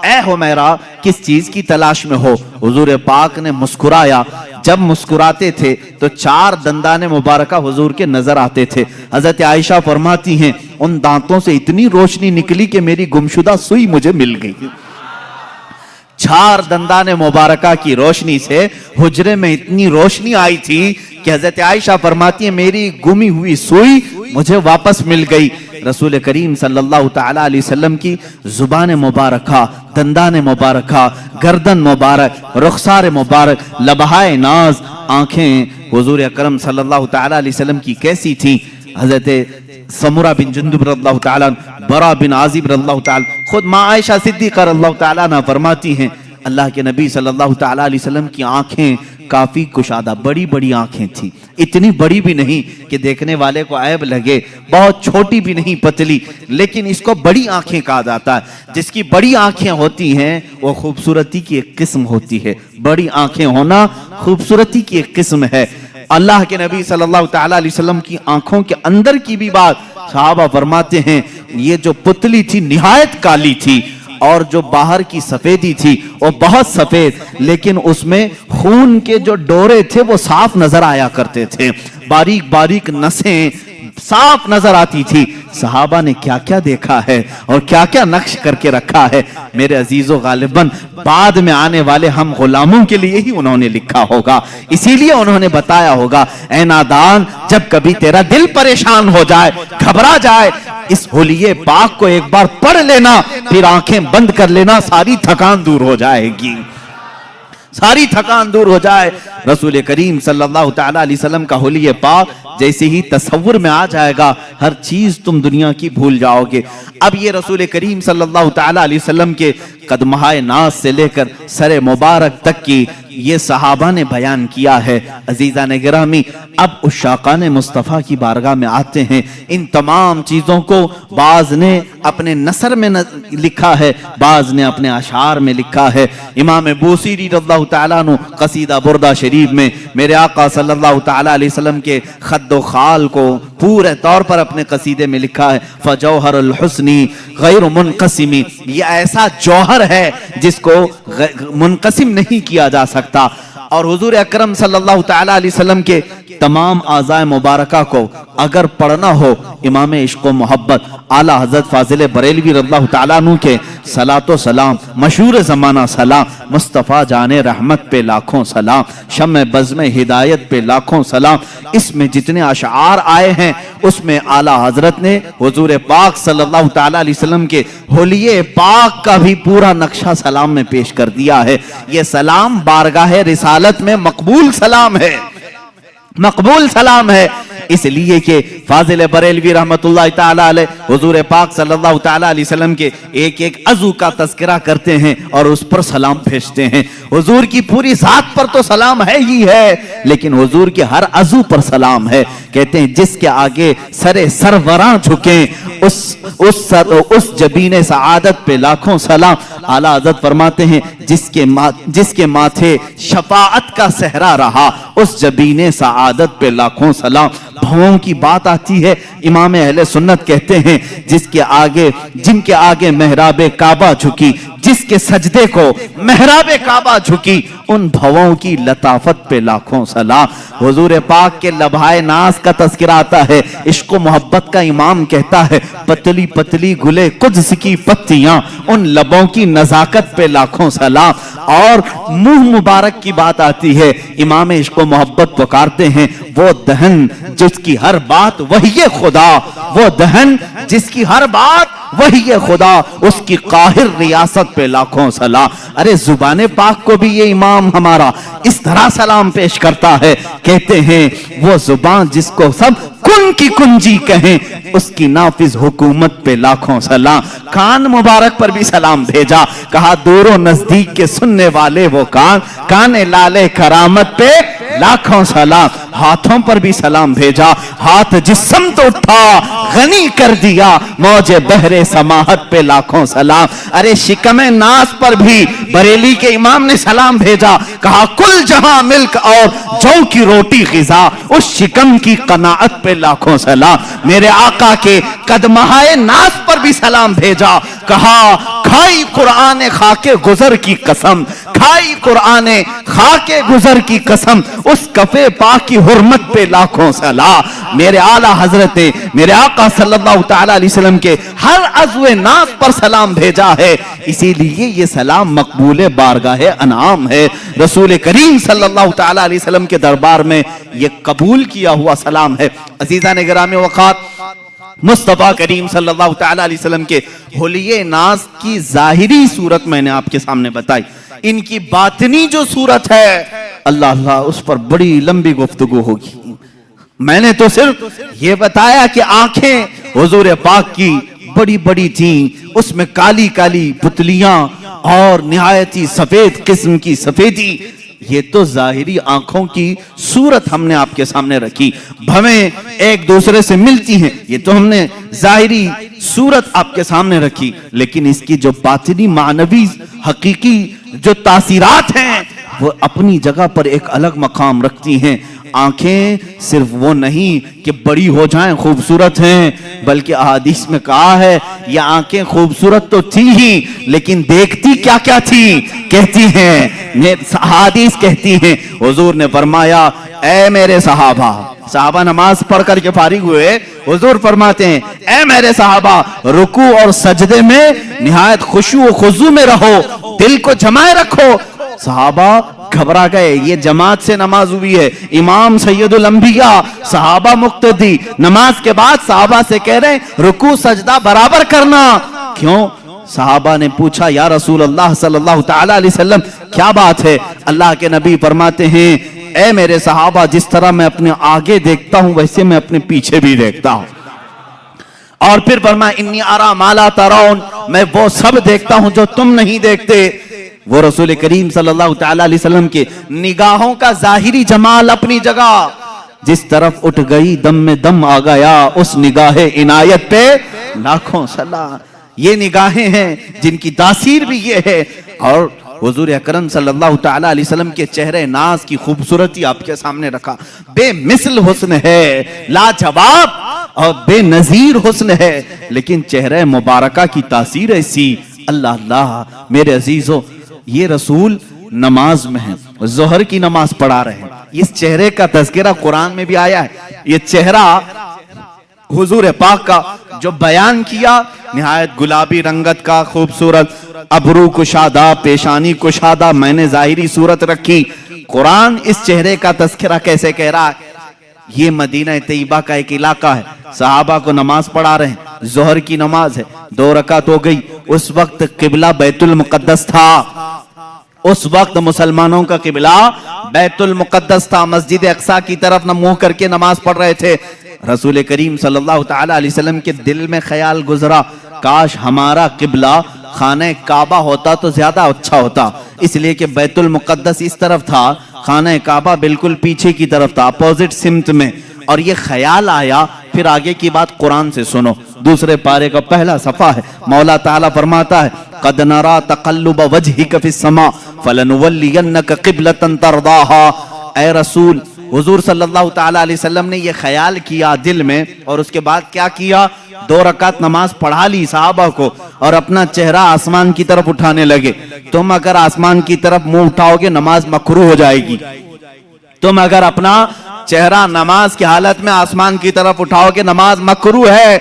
اے حمیرہ کس چیز کی تلاش میں ہو؟ حضور پاک نے مسکرایا، جب مسکراتے تھے تو 4 دندان مبارکہ حضور کے نظر آتے تھے۔ حضرت عائشہ فرماتی ہیں ان دانتوں سے اتنی روشنی نکلی کہ میری گمشدہ سوئی مجھے مل گئی۔ 4 دندان مبارکہ کی روشنی سے حجرے میں اتنی روشنی آئی تھی کہ حضرت عائشہ فرماتی ہیں میری گمی ہوئی سوئی مجھے واپس مل گئی۔ رسول کریم صلی اللہ تعالیٰ علیہ وسلم کی زبان مبارکہ، دندان مبارکہ، گردن مبارک، رخسار مبارک، لبہائے ناز، آنکھیں حضور اکرم صلی اللہ تعالیٰ علیہ وسلم کی کیسی تھیں؟ حضرت سمرہ بن جندب رضی اللہ تعالیٰ، برا بن عازب رضی اللہ تعالیٰ، خود ماں عائشہ صدیقہ رضی اللہ تعالیٰ عنہ فرماتی ہیں اللہ کے نبی صلی اللہ تعالیٰ علیہ وسلم کی آنکھیں کافی کشادہ، بڑی بڑی آنکھیں تھیں، اتنی بڑی بھی نہیں کہ دیکھنے والے کو عیب لگے، بہت چھوٹی بھی نہیں پتلی، لیکن اس کو بڑی آنکھیں کہا جاتا ہے۔ جس کی بڑی آنکھیں ہوتی ہیں وہ خوبصورتی کی ایک قسم ہوتی ہے، بڑی آنکھیں ہونا خوبصورتی کی ایک قسم ہے۔ اللہ کے نبی صلی اللہ تعالیٰ علیہ وسلم کی آنکھوں کے اندر کی بھی بات صحابہ فرماتے ہیں یہ جو پتلی تھی نہایت کالی تھی، اور جو باہر کی سفیدی تھی وہ بہت سفید، لیکن اس میں خون کے جو ڈورے تھے وہ صاف نظر آیا کرتے تھے، باریک باریک نسیں صاف نظر آتی تھی۔ صحابہ نے کیا کیا دیکھا ہے اور کیا کیا نقش کر کے رکھا ہے، میرے عزیزو غالباً بعد میں آنے والے ہم غلاموں کے لیے ہی انہوں نے لکھا ہوگا، اسی لیے انہوں نے بتایا ہوگا اے نادان جب کبھی تیرا دل پریشان ہو جائے، گھبرا جائے، اس حلیے پاک کو ایک بار پڑھ لینا، پھر آنکھیں بند کر لینا، ساری تھکان دور ہو جائے گی، ساری تھکان دور ہو جائے۔ رسول کریم صلی اللہ تعالیٰ علیہ وسلم کا حلیہ پاک جیسے ہی تصور میں آ جائے گا ہر چیز تم دنیا کی بھول جاؤ گے۔ اب یہ رسول کریم صلی اللہ تعالیٰ علیہ وسلم کے قدمہائے ناز سے لے کر سر مبارک تک کی یہ صحابہ نے بیان کیا ہے۔ عزیزان گرامی، اب عشاقان مصطفیٰ کی بارگاہ میں آتے ہیں۔ ان تمام چیزوں کو بعض نے اپنے نثر میں لکھا ہے، بعض نے اپنے اشعار میں لکھا ہے۔ امام بوصیری رضی اللہ تعالیٰ عنہ قصیدہ بردہ شریف میں میرے آقا صلی اللہ تعالیٰ علیہ وسلم کے خد و خال کو پورے طور پر اپنے قصیدے میں لکھا ہے فجوہر الحسنی غیر منقسمی، یہ ایسا جوہر ہے جس کو منقسم نہیں کیا جا سکتا۔ اور حضور اکرم صلی اللہ تعالیٰ علیہ وسلم کے تمام اعضاء مبارکہ کو اگر پڑھنا ہو امام عشق و محبت اعلیٰ حضرت فاضل بریلوی رضی اللہ تعالیٰ عنہ کے صلاۃ و سلام، مشہور زمانہ سلام، مصطفیٰ جان رحمت پہ لاکھوں سلام، شمع بزم ہدایت پہ لاکھوں سلام، اس میں جتنے اشعار آئے ہیں اس میں اعلیٰ حضرت نے حضور پاک صلی اللہ تعالیٰ علیہ وسلم کے حلیہ پاک کا بھی پورا نقشہ سلام میں پیش کر دیا ہے۔ یہ سلام بارگاہ رسالت میں مقبول سلام ہے، مقبول سلام ہے، اس لیے کہ فاضل بریلوی رحمت اللہ تعالیٰ علیہ حضور پاک صلی اللہ تعالیٰ علیہ وسلم کے ایک ایک عضو کا تذکرہ کرتے ہیں اور اس پر سلام بھیجتے ہیں۔ حضور کی پوری ذات پر تو سلام ہے ہی ہے، لیکن حضور کے ہر عضو پر سلام ہے۔ کہتے ہیں جس کے آگے سروراں جھکیں اس جبین سعادت پہ لاکھوں سلام۔ اعلیٰ حضرت فرماتے ہیں جس کے ماتھے شفاعت کا صحرا رہا اس جبین سعادت پہ لاکھوں سلام۔ بھووں کی بات آتی ہے، امام اہل سنت کہتے ہیں جن کے آگے محراب کعبہ جھکی، جس کے سجدے کو محراب کعبہ جھکی، ان بھووں کی لطافت پہ لاکھوں سلام۔ حضور پاک کے لبہائے ناز کا تذکرہ آتا ہے، عشق و محبت کا امام کہتا ہے پتلی پتلی گلے قدس کی پتیاں، ان لبوں کی نزاکت پہ لاکھوں سلام۔ اور منہ مبارک کی بات آتی ہے، امام عشق و محبت پکارتے ہیں وہ دہن جس کی ہر بات وحی خدا، وہ دہن جس کی ہر بات وہی خدا اس کی قاہر ریاست پہ لاکھوں سلام. ارے زبان پاک کو بھی یہ امام ہمارا اس طرح سلام پیش کرتا ہے. کہتے ہیں وہ زبان جس کو سب کن کی کنجی کہیں اس کی نافذ حکومت پہ لاکھوں سلام. کان مبارک پر بھی سلام بھیجا, کہا دور و نزدیک کے سننے والے وہ کان لالے کرامت پہ لاکھوں سلام. ہاتھوں پر بھی سلام بھیجا, ہاتھ جس سمت اٹھا غنی کر دیا موج بحر سماحت پہ لاکھوں سلام. ارے شکم ناس پر بھی بریلی کے امام نے سلام بھیجا, کہا کل جہاں ملک اور جو کی روٹی غذا اس شکم کی قناعت پہ لاکھوں سلام. میرے آقا کے قدمہائے ناس پر بھی سلام بھیجا, کہا کھائی قرآن خاکے گزر کی قسم, کھائی قرآن خاکے گزر کی قسم اس کفے پاک کی حرمت پہ لاکھوں سلام. میرے اعلیٰ حضرت میرے آقا صلی اللہ تعالی علیہ وسلم کے ہر عضو ناس پر سلام بھیجا ہے, اسی لیے یہ سلام مقبول بارگاہ انعام ہے. رسول کریم صلی اللہ تعالی علیہ وسلم کے دربار میں یہ قبول کیا ہوا سلام ہے. عزیزان گرامی وقات, مصطفیٰ کریم صلی اللہ تعالی علیہ وسلم کے حلیے ناز کی ظاہری صورت میں نے آپ کے سامنے بتائی, ان کی باطنی جو صورت ہے اللہ اس پر بڑی لمبی گفتگو ہوگی. میں نے تو صرف یہ بتایا کہ آنکھیں حضور پاک کی بڑی بڑی تھیں, اس میں کالی کالی پتلیاں اور نہایتی سفید قسم کی سفیدی. یہ تو ظاہری آنکھوں کی صورت ہم نے آپ کے سامنے رکھی. بھویں ایک دوسرے سے ملتی ہیں, یہ تو ہم نے ظاہری صورت آپ کے سامنے رکھی, لیکن اس کی جو باطنی معنوی حقیقی جو تاثیرات ہیں وہ اپنی جگہ پر ایک الگ مقام رکھتی ہیں. آنکھیں صرف وہ نہیں کہ بڑی ہو جائیں خوبصورت ہیں, بلکہ احادیث میں کہا ہے یہ آنکھیں خوبصورت تو تھی ہی لیکن دیکھتی کیا کیا تھی. کہتی ہیں احادیث کہتی ہیں, حضور نے فرمایا اے میرے صحابہ نماز پڑھ کر کے فارغ ہوئے, حضور فرماتے ہیں اے میرے صحابہ رکوع اور سجدے میں نہایت خشوع و خضوع میں رہو, دل کو جمائے رکھو. صحابہ گھبرا گئے, یہ جماعت سے نماز ہوئی ہے, امام سید الانبیاء, صحابہ مقتدی, نماز کے بعد صحابہ سے کہہ رہے ہیں رکوع سجدہ برابر کرنا. کیوں؟ صحابہ نے پوچھا یا رسول اللہ صلی اللہ تعالی علیہ وسلم کیا بات ہے؟ اللہ کے نبی فرماتے ہیں اے میرے صحابہ جس طرح میں اپنے آگے دیکھتا ہوں ویسے میں اپنے پیچھے بھی دیکھتا ہوں. اور پھر فرمایا انی ارا ما لا ترون, میں وہ سب دیکھتا ہوں جو تم نہیں دیکھتے. وہ رسول کریم صلی اللہ تعالی علیہ وسلم کے نگاہوں کا ظاہری جمال اپنی جگہ, جس طرف اٹھ گئی دم میں دم آ گیا اس نگاہ عنایت پہ لاکھوں سلام. یہ نگاہیں ہیں جن کی تاثیر بھی یہ ہے. اور حضور اکرم صلی اللہ تعالی علیہ وسلم کے چہرے ناز کی خوبصورتی آپ کے سامنے رکھا, بے مثل حسن ہے, لاجواب اور بے نظیر حسن ہے, لیکن چہرے مبارکہ کی تاثیر ایسی. اللہ اللہ میرے عزیزو, یہ رسول نماز میں ہیں, ظہر کی نماز پڑھا رہے ہیں, اس چہرے کا تذکرہ قرآن میں بھی آیا ہے. یہ چہرہ حضور پاک کا جو بیان کیا نہایت گلابی رنگت کا خوبصورت, ابرو کشادہ, پیشانی کشادہ, میں نے ظاہری صورت رکھی. قرآن اس چہرے کا تذکرہ کیسے کہہ رہا ہے؟ یہ مدینہ طیبہ کا ایک علاقہ ہے, صحابہ کو نماز پڑھا رہے ہیں, ظہر کی نماز ہے, 2 رکعت ہو گئی. اس وقت قبلہ بیت المقدس تھا, اس وقت مسلمانوں کا قبلہ بیت المقدس تھا, مسجد اقصی کی طرف نہ منہ کر کے نماز پڑھ رہے تھے. رسول کریم صلی اللہ تعالی علیہ وسلم کے دل میں خیال گزرا کاش ہمارا قبلہ خانہ کعبہ ہوتا تو زیادہ اچھا ہوتا, اس لیے کہ بیت المقدس اس طرف تھا, خانہ کعبہ بالکل پیچھے کی طرف تھا, اپوزٹ سمت میں. اور یہ خیال آیا. پھر آگے کی بات قرآن سے سنو, 2 پارے کا پہلا صفحہ ہے. مولا تعالیٰ فرماتا ہے قد نرا تقلب وجہک فی السماء فلنولینک قبلۃ ترضاھا. اے رسول, حضور صلی اللہ تعالی علیہ وسلم نے یہ خیال کیا دل میں, اور اس کے بعد کیا کیا, 2 رکعت نماز پڑھا لی صحابہ کو, اور اپنا چہرہ آسمان کی طرف اٹھانے لگے. تم اگر آسمان کی طرف منہ اٹھاؤ گے نماز مکروہ ہو جائے گی. تم اگر اپنا چہرہ نماز کی حالت میں آسمان کی طرف اٹھاؤ گے نماز مکروہ ہے.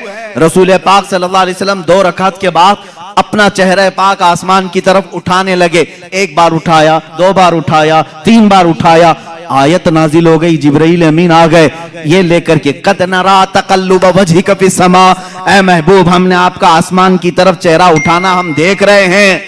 رسول پاک صلی اللہ علیہ وسلم 2 رکعت کے بعد اپنا چہرہ پاک آسمان کی طرف اٹھانے لگے. 1 بار اٹھایا, 2 بار اٹھایا, 3 بار اٹھایا, آیت نازل ہو گئی, جبرائیل امین آ گئے یہ لے کر کے, قد نرا تقلب وجہک فی السماء, اے محبوب ہم نے آپ کا آسمان کی طرف چہرہ اٹھانا ہم دیکھ رہے ہیں,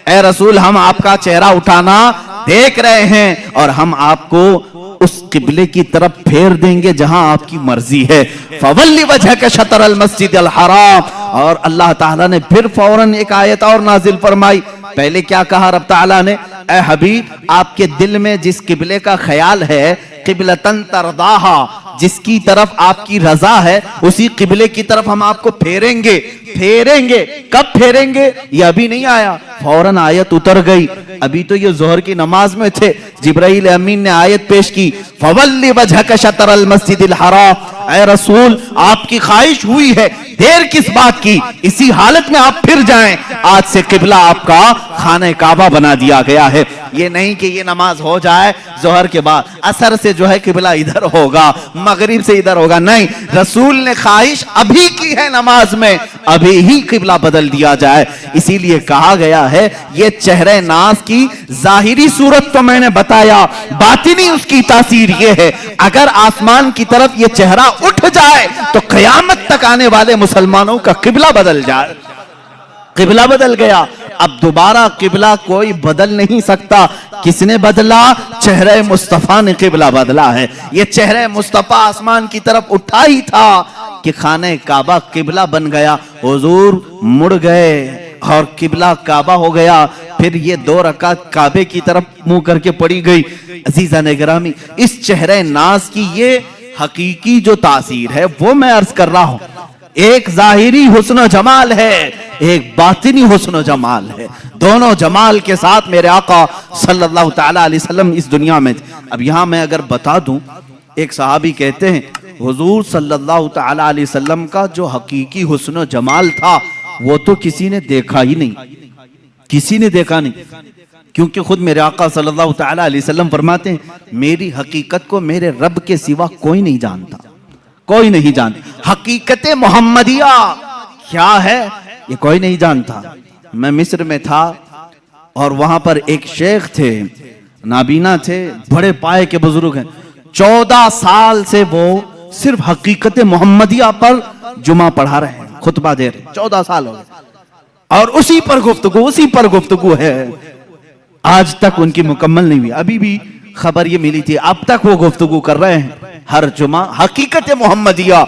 اے رسول ہم آپ کا چہرہ اٹھانا دیکھ رہے ہیں, اور ہم آپ کو اس قبلے کی طرف پھیر دیں گے جہاں آپ کی مرضی ہے. فولی وجہک شطر المسجد الحرام, اور اللہ تعالیٰ نے پھر فوراً ایک آیت اور نازل فرمائی. پہلے کیا کہا رب تعالیٰ نے, اے حبیب آپ کے دل میں جس قبلے کا خیال ہے, قبلتن ترضاہا, جس کی طرف آپ کی رضا ہے اسی قبلے کی طرف ہم آپ کو پھیریں گے. پھیریں گے کب پھیریں گے یہ ابھی نہیں آیا, فوراً آیت اتر گئی. ابھی تو یہ ظہر کی نماز میں تھے, جبرائیل امین نے آیت پیش کی, فولی وجہک شطر المسجد الحرام, اے رسول آپ کی خواہش ہوئی ہے, دیر کس بات کی, اسی حالت میں آپ پھر جائیں, آج سے قبلہ آپ کا خانہ کعبہ بنا دیا گیا ہے. یہ نہیں کہ یہ نماز ہو جائے ظہر کے بعد عصر سے جو ہے قبلہ ادھر ہوگا, مغرب سے ادھر ہوگا, نہیں, رسول نے خواہش ابھی کی ہے نماز میں, ابھی ہی قبلہ بدل دیا جائے. اسی لیے کہا گیا ہے یہ چہرہ ناز کی ظاہری صورت تو میں نے بتایا, باطنی اس کی تاثیر یہ ہے, اگر آسمان کی طرف یہ چہرہ اٹھ جائے تو قیامت تک آنے والے مسلمانوں کا قبلہ بدل جائے. قبلہ بدل گیا, اب دوبارہ قبلہ کوئی بدل نہیں سکتا. کس نے بدلا؟ چہرہ مصطفیٰ نے قبلہ بدلا ہے. یہ چہرہ مصطفیٰ آسمان کی طرف اٹھا ہی تھا کہ خانہ کعبہ قبلہ بن گیا. حضور مڑ گئے اور قبلہ کعبہ ہو گیا. پھر یہ 2 رکعت کعبے کی طرف منہ کر کے پڑی گئی. عزیزان گرامی, اس چہرہ ناز کی یہ حقیقی جو تاثیر ہے وہ میں عرض کر رہا ہوں. ایک ظاہری حسن و جمال ہے, ایک باطنی حسن و جمال ہے. دونوں جمال کے ساتھ میرے آقا صلی اللہ تعالی علیہ وسلم اس دنیا میں تھے. اب یہاں میں اگر بتا دوں, ایک صحابی کہتے ہیں حضور صلی اللہ تعالی علیہ وسلم کا جو حقیقی حسن و جمال تھا وہ تو کسی نے دیکھا ہی نہیں, کسی نے دیکھا نہیں. کیونکہ خود میرے آقا صلی اللہ تعالی علیہ وسلم فرماتے ہیں میری حقیقت کو میرے رب کے سوا کوئی نہیں جانتا, کوئی نہیں جانتا. حقیقت محمدیہ کیا ہے یہ کوئی نہیں جانتا. میں مصر میں تھا اور وہاں پر ایک شیخ تھے, نابینا تھے, بڑے پائے کے بزرگ ہیں. 14 سال سے وہ صرف حقیقت محمدیہ پر جمعہ پڑھا رہے ہیں, خطبہ دے رہے ہیں. 14 سال ہو گئے اور اسی پر گفتگو ہے. آج تک ان کی مکمل نہیں ہوئی. ابھی بھی خبر یہ ملی تھی, اب تک وہ گفتگو کر رہے ہیں ہر جمعہ حقیقت محمدیہ.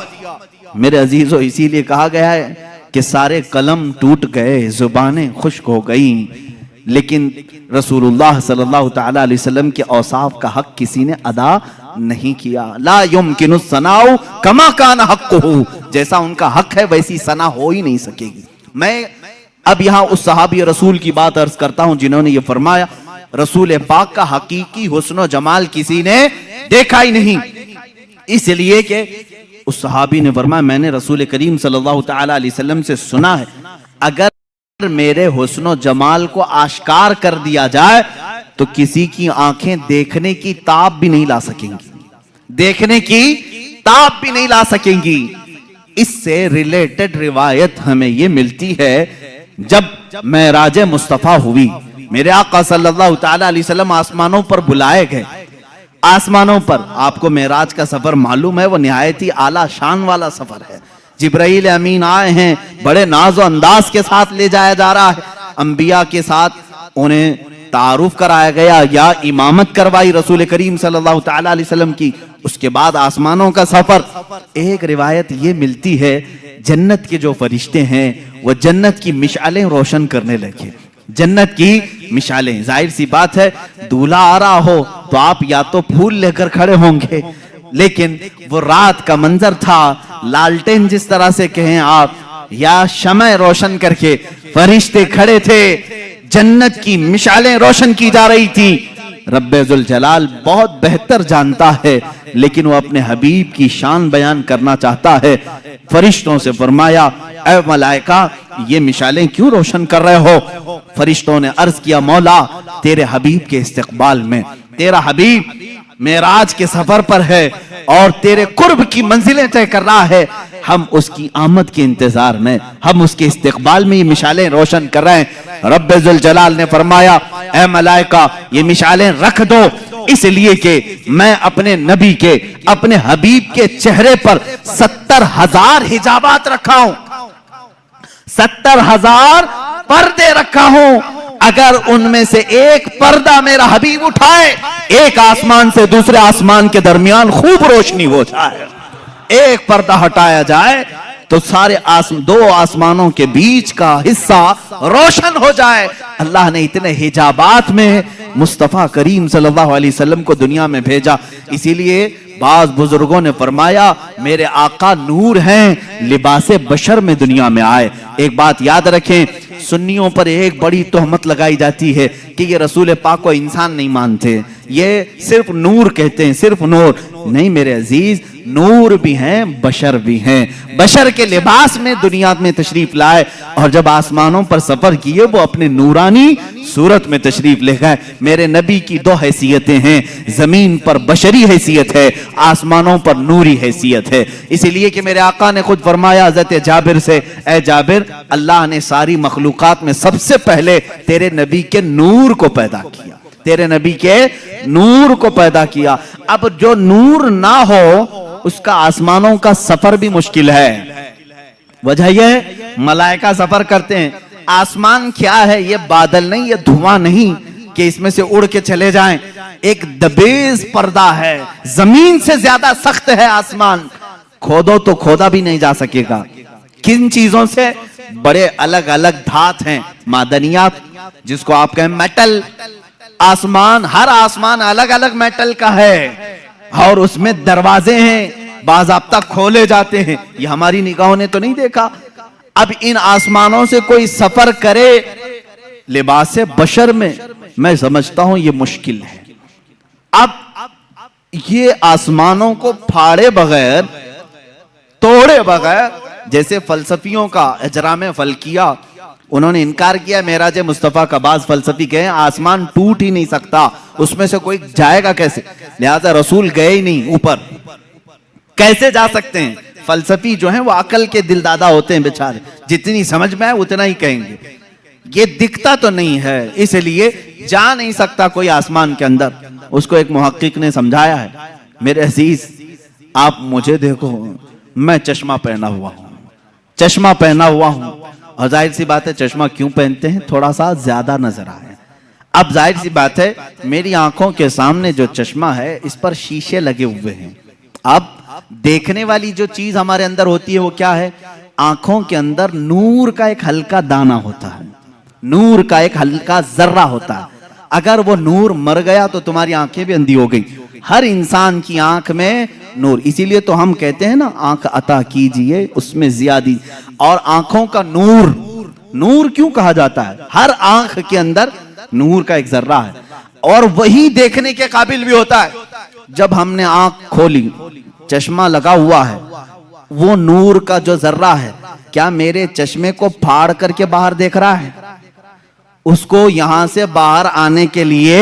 میرے عزیزو, اسی لیے کہا گیا ہے کہ سارے قلم ٹوٹ گئے, زبانیں خشک ہو گئیں, لیکن رسول اللہ صلی اللہ تعالی علیہ وسلم کے اوصاف کا حق کسی نے ادا نہیں کیا. لا یمکن الثناء کما کان حقہ, جیسا ان کا حق ہے ویسی ثنا ہو ہی نہیں سکے گی. میں اب یہاں اس صحابی رسول کی بات عرض کرتا ہوں جنہوں نے یہ فرمایا رسول پاک کا حقیقی حسن و جمال کسی نے دیکھا ہی نہیں. اس لیے کہ اس صحابی نے فرمایا میں نے رسول کریم صلی اللہ تعالی علیہ وسلم سے سنا ہے اگر میرے حسن و جمال کو آشکار کر دیا جائے تو کسی کی آنکھیں دیکھنے کی تاب بھی نہیں لا سکیں گی, دیکھنے کی تاب بھی نہیں لا سکیں گی. اس سے ریلیٹڈ روایت ہمیں یہ ملتی ہے جب معراج مصطفیٰ ہوئی, میرے آقا صلی اللہ تعالی علیہ وسلم آسمانوں پر بلائے گئے. آسمانوں پر آپ کو معراج کا سفر معلوم ہے, وہ نہایت ہی اعلیٰ شان والا سفر ہے. جبرائیل امین آئے ہیں, بڑے ناز و انداز کے ساتھ لے جایا جا رہا ہے. انبیاء کے ساتھ انہیں تعارف کرایا گیا یا امامت کروائی رسول کریم صلی اللہ تعالی علیہ وسلم کی. اس کے بعد آسمانوں کا سفر. ایک روایت یہ ملتی ہے جنت کے جو فرشتے ہیں وہ جنت کی مشعلیں روشن کرنے لگے, جنت کی مشعلیں. ظاہر سی بات ہے دولہا آ رہا ہو تو آپ یا تو پھول لے کر کھڑے ہوں گے, لیکن وہ رات کا منظر تھا, لالٹین جس طرح سے کہیں آپ, یا شمع روشن کر کے فرشتے کھڑے تھے, جنت کی مشعلیں روشن کی جا رہی تھی. رب ذوالجلال بہت بہتر جانتا ہے لیکن وہ اپنے حبیب کی شان بیان کرنا چاہتا ہے. فرشتوں سے فرمایا اے ملائکہ یہ مشعلیں کیوں روشن کر رہے ہو؟ فرشتوں نے عرض کیا مولا تیرے حبیب کے استقبال میں, تیرا حبیب معراج کے سفر پر ہے اور تیرے قرب کی منزلیں طے کر رہا ہے, ہم اس کی آمد کے انتظار میں, ہم اس کے استقبال میں یہ مشعلیں روشن کر رہے ہیں. رب ذوالجلال نے فرمایا اے ملائکہ یہ مشعلیں رکھ دو, اس لیے کہ میں اپنے نبی کے اپنے حبیب کے چہرے پر 70,000 حجابات رکھا ہوں، 70,000 پردے رکھا ہوں. اگر ان میں سے ایک پردہ میرا حبیب اٹھائے، ایک آسمان سے دوسرے آسمان کے درمیان خوب روشنی ہو جائے. ایک پردہ ہٹایا جائے تو سارے دو آسمانوں کے بیچ کا حصہ روشن ہو جائے. اللہ نے اتنے حجابات میں مصطفیٰ کریم صلی اللہ علیہ وسلم کو دنیا میں بھیجا. اسی لیے بعض بزرگوں نے فرمایا میرے آقا نور ہیں، لباس بشر میں دنیا میں آئے. ایک بات یاد رکھیں، سنیوں پر ایک بڑی تہمت لگائی جاتی ہے کہ یہ رسول پاک کو انسان نہیں مانتے، یہ صرف نور کہتے ہیں، صرف نور. نہیں میرے عزیز، نور بھی ہیں بشر بھی ہیں. بشر کے لباس میں دنیا میں تشریف لائے اور جب آسمانوں پر سفر کیے وہ اپنے نورانی صورت میں تشریف لے گئے. میرے نبی کی دو حیثیتیں ہیں، زمین پر بشری حیثیت ہے، آسمانوں پر نوری حیثیت ہے. اسی لیے کہ میرے آقا نے خود فرمایا حضرت جابر سے، اے جابر، اللہ نے ساری مخلوقات میں سب سے پہلے تیرے نبی کے نور کو پیدا کیا، تیرے نبی کے نور کو پیدا کیا. اب جو نور نہ ہو اس کا آسمانوں کا سفر بھی مشکل ہے. وجہ یہ ہے ملائکہ سفر کرتے ہیں. آسمان کیا ہے؟ یہ بادل نہیں، یہ دھواں نہیں کہ اس میں سے اڑ کے چلے جائیں. ایک دبیز پردہ ہے، زمین سے زیادہ سخت ہے آسمان. کھودو تو کھودا بھی نہیں جا سکے گا. کن چیزوں سے؟ بڑے الگ الگ دھات ہیں، معدنیات، جس کو آپ کہیں میٹل. آسمان، ہر آسمان الگ الگ میٹل کا ہے اور اس میں دروازے ہیں، باضابطہ کھولے جاتے ہیں. یہ ہماری نگاہوں نے تو نہیں دیکھا. اب ان آسمانوں سے کوئی سفر کرے لباس بشر میں سمجھتا ہوں یہ مشکل ہے. اب یہ آسمانوں کو پھاڑے بغیر، توڑے بغیر، جیسے فلسفیوں کا اجرام فلکیہ، انہوں نے انکار کیا معراج مصطفیٰ کا. بعض فلسفی کہیں آسمان ٹوٹ ہی نہیں سکتا، اس میں سے کوئی جائے گا کیسے؟ لہذا رسول گئے ہی نہیں اوپر، کیسے جا سکتے ہیں؟ فلسفی جو ہیں وہ عقل کے دل دادا ہوتے ہیں بیچارے، جتنی سمجھ میں آئے اتنا ہی کہیں گے. یہ دکھتا تو نہیں ہے، اس لیے جا نہیں سکتا کوئی آسمان کے اندر. اس کو ایک محقق نے سمجھایا ہے. میرے عزیز آپ مجھے دیکھو، میں چشمہ پہنا ہوا ہوں، چشمہ پہنا ہوا ہوں، اور ظاہر سی بات ہے چشمہ کیوں پہنتے ہیں؟ تھوڑا سا زیادہ نظر آئے. اب ظاہر سی بات ہے میری آنکھوں کے سامنے جو چشمہ ہے اس پر شیشے لگے ہوئے ہیں. اب دیکھنے والی جو چیز ہمارے اندر ہوتی ہے وہ کیا ہے؟ آنکھوں کے اندر نور کا ایک ہلکا دانہ ہوتا ہے، نور کا ایک ہلکا ذرہ ہوتا ہے. اگر وہ نور مر گیا تو تمہاری آنکھیں بھی اندھی ہو گئی. ہر انسان کی آنکھ میں نور، اسی لیے تو ہم کہتے ہیں نا آنکھ عطا کیجئے اس میں زیادی. اور آنکھوں کا نور، نور کیوں کہا جاتا ہے؟ ہر آنکھ کے اندر نور کا ایک ذرہ ہے اور وہی دیکھنے کے قابل بھی ہوتا ہے. جب ہم نے آنکھ کھولی، چشمہ لگا ہوا ہے، وہ نور کا جو ذرہ ہے کیا میرے چشمے کو پھاڑ کر کے باہر دیکھ رہا ہے؟ اس کو یہاں سے باہر آنے کے لیے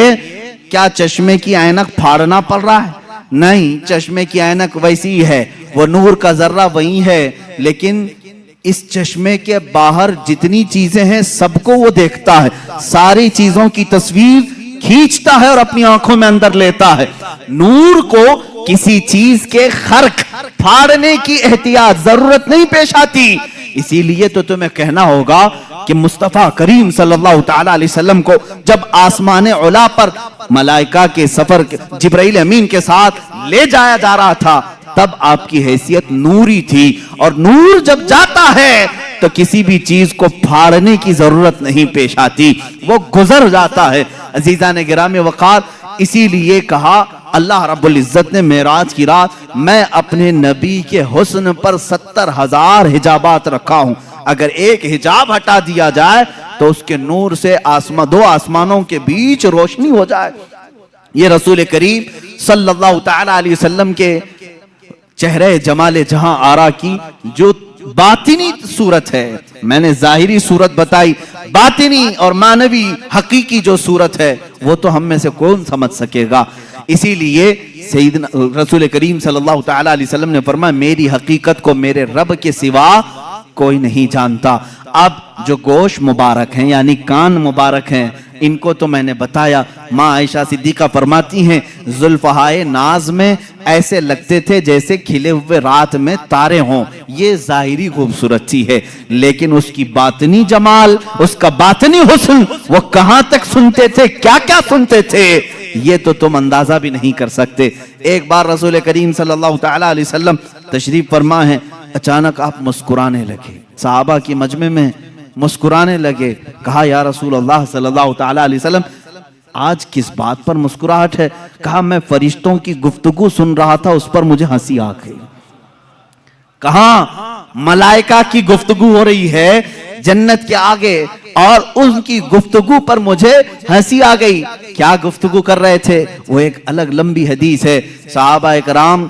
کیا چشمے کی اینک پھاڑنا پڑ رہا ہے؟ نہیں، چشمے کی اینک ویسی ہے، وہ نور کا ذرہ وہی ہے. لیکن اس چشمے کے باہر جتنی چیزیں ہیں سب کو وہ دیکھتا ہے، ساری چیزوں کی تصویر کھینچتا ہے اور اپنی آنکھوں میں اندر لیتا ہے. نور کو کسی چیز کے خرق پھاڑنے کی احتیاط ضرورت نہیں پیش آتی. اسی لیے تو تمہیں کہنا ہوگا کہ مصطفیٰ کریم صلی اللہ تعالی علیہ وسلم کو جب آسمان علا پر ملائکہ کے سفر جبرائیل امین کے ساتھ لے جایا جا رہا تھا تب آپ کی حیثیت نوری تھی. اور نور جب جاتا ہے تو کسی بھی چیز کو پھاڑنے کی ضرورت نہیں پیش آتی، وہ گزر جاتا ہے. عزیزان گرامی وقار، اسی لیے کہا اللہ رب العزت نے معراج کی رات میں اپنے نبی کے حسن پر 70,000 حجابات رکھا ہوں. اگر ایک حجاب ہٹا دیا جائے تو اس کے نور سے دو آسمانوں کے بیچ روشنی ہو جائے. یہ رسول کریم صلی اللہ تعالی علیہ وسلم کے چہرے جمال جہاں آرا کی جو باطنی صورت ہے. میں نے ظاہری صورت بتائی، باطنی اور معنوی حقیقی جو صورت ہے وہ تو ہم میں سے کون سمجھ سکے گا. اسی لیے سیدنا رسول کریم صلی اللہ تعالی علیہ وسلم نے فرمایا میری حقیقت کو میرے رب کے سوا کوئی نہیں جانتا. اب جو گوش مبارک ہیں یعنی کان مبارک ہیں، ان کو تو میں نے بتایا. ماں عائشہ صدیقہ فرماتی ہیں زلفہائے ناز میں ایسے لگتے تھے جیسے کھلے ہوئے رات میں تارے ہوں. یہ ظاہری خوبصورتی ہے, لیکن اس کی باطنی جمال, اس کا باطنی حسن, وہ کہاں تک سنتے تھے, کیا کیا سنتے تھے, یہ تو تم اندازہ بھی نہیں کر سکتے. ایک بار رسول کریم صلی اللہ تعالیٰ علیہ وسلم تشریف فرما ہیں, اچانک آپ مسکرانے لگے, صحابہ کی مجمع میں مسکرانے لگے. کہا یا رسول اللہ صلی اللہ تعالیٰ علیہ وسلم آج کس بات پر مسکراہٹ ہے؟ کہا میں فرشتوں کی گفتگو سن رہا تھا, اس پر مجھے ہنسی آ گئی. کہاں ملائکہ کی گفتگو ہو رہی ہے جنت کے آگے, اور ان کی گفتگو پر مجھے ہنسی آ گئی. کیا گفتگو کر رہے تھے وہ ایک الگ لمبی حدیث ہے. صحابہ کرام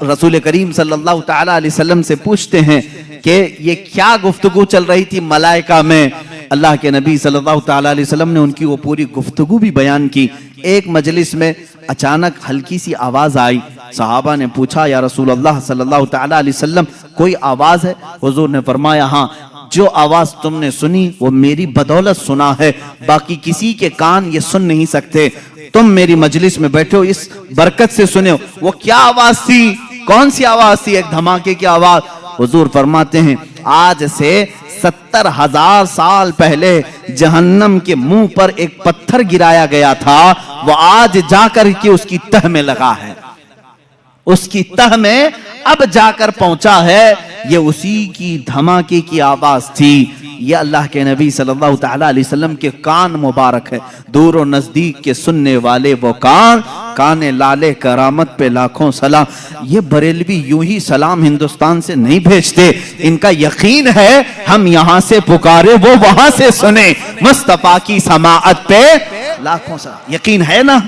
رسول کریم صلی اللہ تعالیٰ علیہ وسلم سے پوچھتے ہیں کہ یہ کیا گفتگو چل رہی تھی ملائکہ میں. اللہ کے نبی صلی اللہ تعالیٰ علیہ وسلم نے ان کی وہ پوری گفتگو بھی بیان کی. ایک مجلس میں اچانک ہلکی سی آواز آئی. صحابہ نے پوچھا یا رسول اللہ صلی اللہ تعالیٰ علیہ وسلم کوئی آواز ہے؟ حضور نے فرمایا ہاں, جو آواز تم نے سنی وہ میری بدولت سنا ہے, باقی کسی کے کان یہ سن نہیں سکتے. تم میری مجلس میں بیٹھے ہو, اس برکت سے سنے ہو. وہ کیا آواز تھی, کون سی آواز تھی؟ ایک دھماکے کی آواز. حضور فرماتے ہیں آج سے 70,000 سال پہلے جہنم کے منہ پر ایک پتھر گرایا گیا تھا, وہ آج جا کر کے اس کی تہ میں لگا ہے, اس کی تہ میں اب جا کر پہنچا ہے. یہ اسی کی دھماکے کی آواز تھی. یہ اللہ کے نبی صلی اللہ تعالیٰ علیہ وسلم کے کان مبارک ہے. دور و نزدیک کے سننے والے وہ کان, کان لالے کرامت پہ لاکھوں سلام. یہ بریلوی یوں ہی سلام ہندوستان سے نہیں بھیجتے, ان کا یقین ہے ہم یہاں سے پکارے وہ وہاں سے سنے. مصطفیٰ کی سماعت پہ لاکھوں سلام. یقین ہے نا,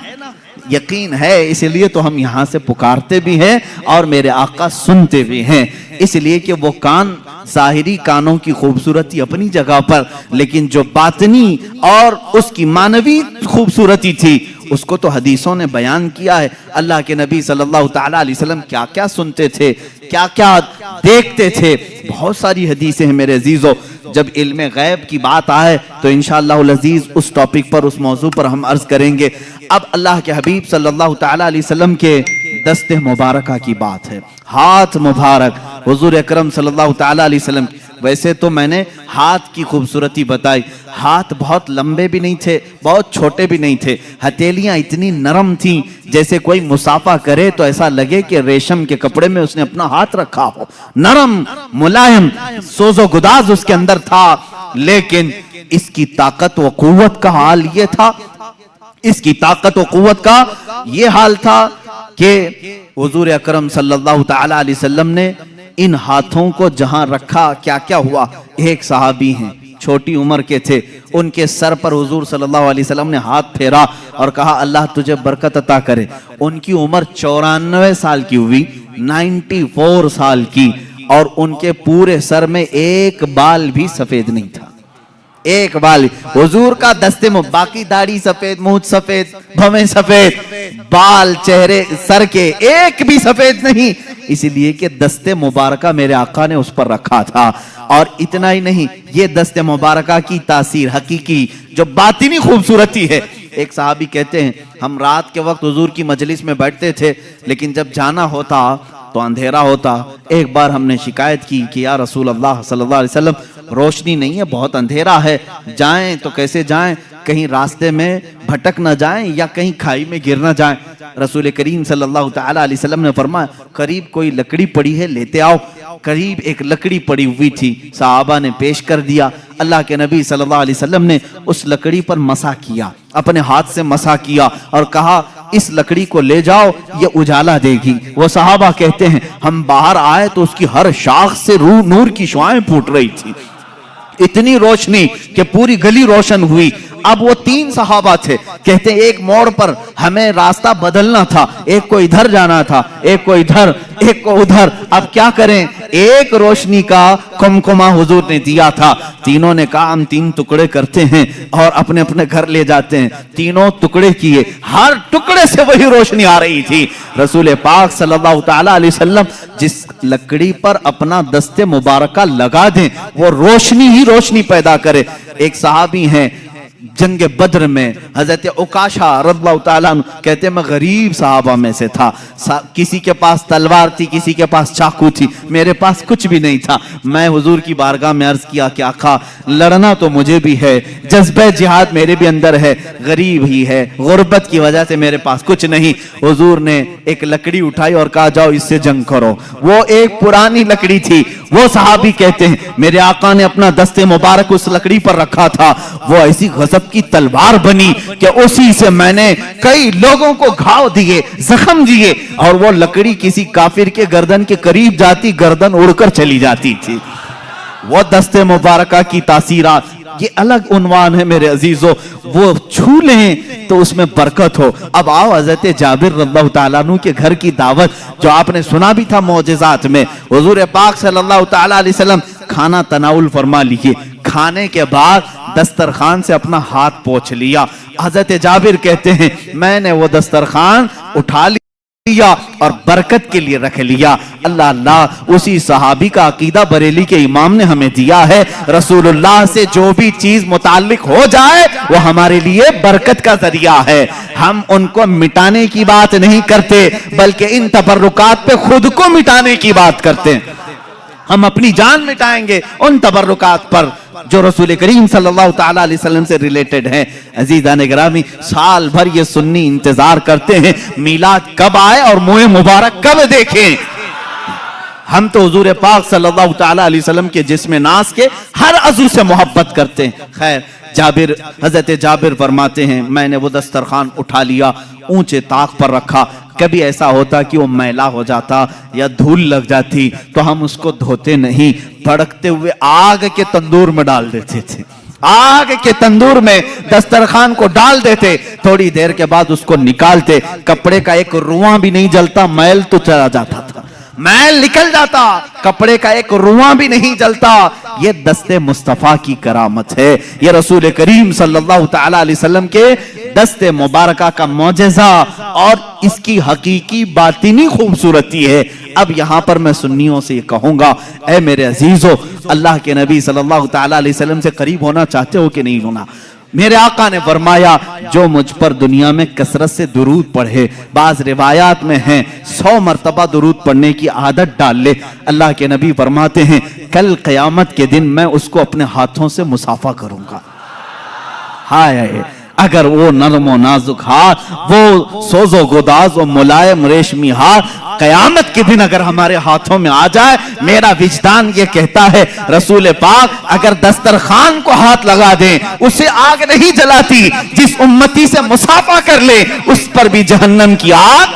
یقین ہے, اس لیے تو ہم یہاں سے پکارتے بھی ہیں اور میرے آقا سنتے بھی ہیں. اس لیے کہ وہ کان, ظاہری کانوں کی خوبصورتی اپنی جگہ پر, لیکن جو باطنی اور اس کی معنوی خوبصورتی تھی اس کو تو حدیثوں نے بیان کیا ہے. اللہ کے نبی صلی اللہ تعالیٰ علیہ وسلم کیا کیا سنتے تھے, کیا کیا دیکھتے تھے, بہت ساری حدیثیں ہیں میرے عزیزو. جب علم غیب کی بات آئے تو انشاءاللہ العزیز اس ٹاپک پر, اس موضوع پر ہم عرض کریں گے. اب اللہ کے حبیب صلی اللہ تعالیٰ علیہ وسلم کے دست مبارکہ کی بات ہے, ہاتھ مبارک حضور اکرم صلی اللہ تعالیٰ علیہ وسلم. ویسے تو میں نے ہاتھ کی خوبصورتی بتائی, ہاتھ بہت لمبے بھی نہیں تھے, بہت چھوٹے بھی نہیں تھے. ہتھیلیاں اتنی نرم تھیں جیسے کوئی مصافحہ کرے تو ایسا لگے کہ ریشم کے کپڑے میں اس نے اپنا ہاتھ رکھا ہو. نرم, ملائم, سوز و گداز اس کے اندر تھا. لیکن اس کی طاقت و قوت کا حال یہ تھا, اس کی طاقت و قوت کا یہ حال تھا کہ حضور اکرم صلی اللہ تعالیٰ علیہ وسلم نے ان ہاتھوں کو جہاں رکھا کیا کیا ہوا. ایک صحابی ہیں چھوٹی عمر کے تھے, ان کے سر پر حضور صلی اللہ علیہ وسلم نے ہاتھ پھیرا اور کہا اللہ تجھے برکت عطا کرے. ان کی عمر 94 سال کی ہوئی, 94 سال کی, اور ان کے پورے سر میں ایک بال بھی سفید نہیں تھا, ایک بال. حضور کا دستے میں باقی داڑھی سفید, مونچھ سفید, بھویں سفید, بال چہرے سر کے ایک بھی سفید نہیں, اس لیے کہ دستے مبارکہ میرے آقا نے اس پر رکھا تھا. اور اتنا ہی نہیں, یہ دستے مبارکہ کی تاثیر حقیقی جو باطنی خوبصورتی ہے. ایک صحابی کہتے ہیں ہم رات کے وقت حضور کی مجلس میں بیٹھتے تھے, لیکن جب جانا ہوتا تو اندھیرا ہوتا. ایک بار ہم نے شکایت کی کہ یا رسول اللہ صلی اللہ علیہ وسلم روشنی نہیں ہے, بہت اندھیرا ہے, جائیں تو کیسے جائیں, کہیں راستے میں بھٹک نہ جائیں یا کہیں کھائی میں گر نہ جائیں. رسول کریم صلی اللہ تعالیٰ علیہ وسلم نے فرمایا قریب کوئی لکڑی پڑی ہے لیتے آؤ. قریب ایک لکڑی پڑی ہوئی تھی, صحابہ نے پیش کر دیا. اللہ کے نبی صلی اللہ علیہ وسلم نے اس لکڑی پر مسح کیا, اپنے ہاتھ سے مسح کیا اور کہا اس لکڑی کو لے جاؤ, یہ اجالا دے گی. وہ صحابہ کہتے ہیں ہم باہر آئے تو اس کی ہر شاخ سے نور کی شعائیں پھوٹ رہی تھی, اتنی روشنی کہ پوری گلی روشن ہوئی. اب وہ 3 صحابہ تھے, کہتے ہیں ایک موڑ پر ہمیں راستہ بدلنا تھا, ایک کو ادھر جانا تھا, ایک کو ادھر, ایک کو ادھر. اب کیا کریں, ایک روشنی کا کمکمہ حضور نے دیا تھا. تینوں نے کہا ہم 3 ٹکڑے کرتے ہیں اور اپنے اپنے گھر لے جاتے ہیں. تینوں ٹکڑے کیے, ہر ٹکڑے سے وہی روشنی آ رہی تھی. رسول پاک صلی اللہ تعالیٰ علیہ وسلم جس لکڑی پر اپنا دست مبارکہ لگا دیں وہ روشنی ہی روشنی پیدا کرے. ایک صحابی ہیں جنگ بدر میں حضرت عکاشہ رضی اللہ تعالیٰ عنہ کہتے ہیں میں غریب صحابہ میں سے تھا، کسی کے پاس تلوار تھی، کسی کے پاس چاقو تھی، میرے پاس کچھ بھی نہیں تھا۔ میں حضور کی بارگاہ میں عرض کیا کہ آقا لڑنا تو مجھے بھی ہے، جذبہ جہاد میرے بھی اندر ہے، غریب ہی ہے، غربت کی وجہ سے میرے پاس کچھ نہیں۔ حضور نے ایک لکڑی اٹھائی اور کہا جاؤ اس سے جنگ کرو۔ وہ ایک پرانی لکڑی تھی، وہ صحابی کہتے ہیں میرے آقا نے اپنا دست مبارک اس لکڑی پر رکھا تھا، وہ ایسی غضب کی تلوار بنی کہ اسی سے میں نے کئی لوگوں کو گھاؤ دیے، زخم دیے، اور وہ لکڑی کسی کافر کے گردن کے قریب جاتی گردن اڑ کر چلی جاتی تھی۔ وہ دست مبارکہ کی تاثیرات، یہ الگ عنوان ہے میرے عزیزو، وہ چھو لیں تو اس میں برکت ہو۔ اب آؤ حضرت جابر رضی اللہ تعالیٰ عنہ کے گھر کی دعوت، جو آپ نے سنا بھی تھا معجزات میں، حضور پاک صلی اللہ تعالیٰ علیہ وسلم کھانا تناول فرما لیے، کھانے کے بعد دسترخوان سے اپنا ہاتھ پوچھ لیا۔ حضرت جابر کہتے ہیں میں نے وہ دسترخوان اٹھا لیا اور برکت کے لیے رکھ لیا۔ اللہ اللہ، اسی صحابی کا عقیدہ بریلی کے امام نے ہمیں دیا ہے، رسول اللہ سے جو بھی چیز متعلق ہو جائے وہ ہمارے لیے برکت کا ذریعہ ہے۔ ہم ان کو مٹانے کی بات نہیں کرتے، بلکہ ان تبرکات پہ خود کو مٹانے کی بات کرتے ہیں۔ ہم اپنی جان مٹائیں گے ان تبرکات پر جو رسول کریم صلی اللہ تعالیٰ علیہ وسلم سے ریلیٹڈ ہیں۔ عزیزان گرامی، سال بھر یہ سنی انتظار کرتے ہیں میلاد کب آئے اور منہ مبارک کب دیکھیں۔ ہم تو حضور پاک صلی اللہ تعالیٰ علیہ وسلم کے جسم ناز کے ہر عضو سے محبت کرتے ہیں۔ خیر، حضرت جابر فرماتے ہیں میں نے وہ دسترخوان اٹھا لیا، اونچے طاق پر رکھا۔ کبھی ایسا ہوتا کہ وہ میلا ہو جاتا یا دھول لگ جاتی تو ہم اس کو دھوتے نہیں، بھڑکتے ہوئے آگ کے تندور میں ڈال دیتے تھے، آگ کے تندور میں دسترخوان کو ڈال دیتے، تھوڑی دیر کے بعد اس کو نکالتے، کپڑے کا ایک رواں بھی نہیں جلتا، میل تو چلا جاتا تھا، میل نکل جاتا، کپڑے کا ایک رواں بھی نہیں جلتا۔ یہ دست مصطفیٰ کی کرامت ہے، یہ رسول کریم صلی اللہ تعالیٰ علیہ وسلم کے دست مبارکہ کا معجزہ اور اس کی حقیقی باطنی خوبصورتی ہے۔ اب یہاں پر میں سنیوں سے یہ کہوں گا، اے میرے عزیزو، اللہ کے نبی صلی اللہ تعالیٰ علیہ وسلم سے قریب ہونا چاہتے ہو کہ نہیں ہونا؟ میرے آقا نے فرمایا جو مجھ پر دنیا میں کثرت سے درود پڑھے، بعض روایات میں ہیں 100 مرتبہ درود پڑھنے کی عادت ڈال لے، اللہ کے نبی فرماتے ہیں کل قیامت کے دن میں اس کو اپنے ہاتھوں سے مصافحہ کروں گا۔ ہائے اگر وہ نرم و نازک ہاتھ، وہ سوز و گداز و ملائم ریشمی ہاتھ قیامت کے دن اگر ہمارے ہاتھوں میں آ جائے، میرا وجدان یہ کہتا ہے رسول پاک اگر دسترخوان کو ہاتھ لگا دیں اسے آگ نہیں جلاتی، جس امتی سے مصافحہ کر لے اس پر بھی جہنم کی آگ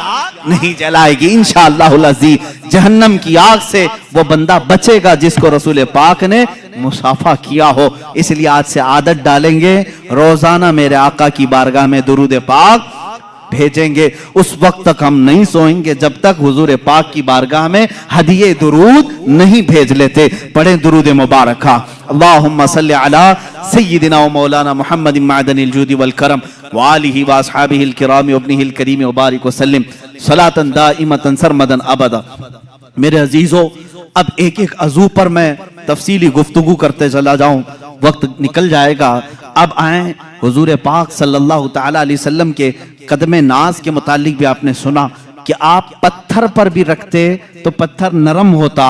نہیں جلائے گی انشاءاللہ العزیز۔ جہنم کی آگ سے وہ بندہ بچے گا جس کو رسول پاک نے مصافحہ کیا ہو۔ اس لیے آج سے عادت ڈالیں گے، روزانہ میرے آقا کی بارگاہ میں درود پاک بھیجیں گے۔ اس وقت تک ہم نہیں سوئیں گے جب تک حضور پاک کی بارگاہ میں ہدیہ درود نہیں بھیج لیتے۔ پڑھیں درود مبارکہ، اللہم صلی علی سیدنا و مولانا محمد معدن الجود والکرم وآلہ واصحابہ الکرام وابنہ الکریم وبارک وسلم صلاۃ دائمۃ سرمدا ابدا۔ میرے عزیزو، اب ایک ایک عضو پر میں تفصیلی گفتگو کرتے چلا جاؤں، وقت نکل جائے گا۔ اب آئیں حضور پاک صلی اللہ تعالیٰ علیہ وسلم کے قدم ناز کے متعلق بھی آپ نے سنا کہ آپ پتھر پر بھی رکھتے تو پتھر نرم ہوتا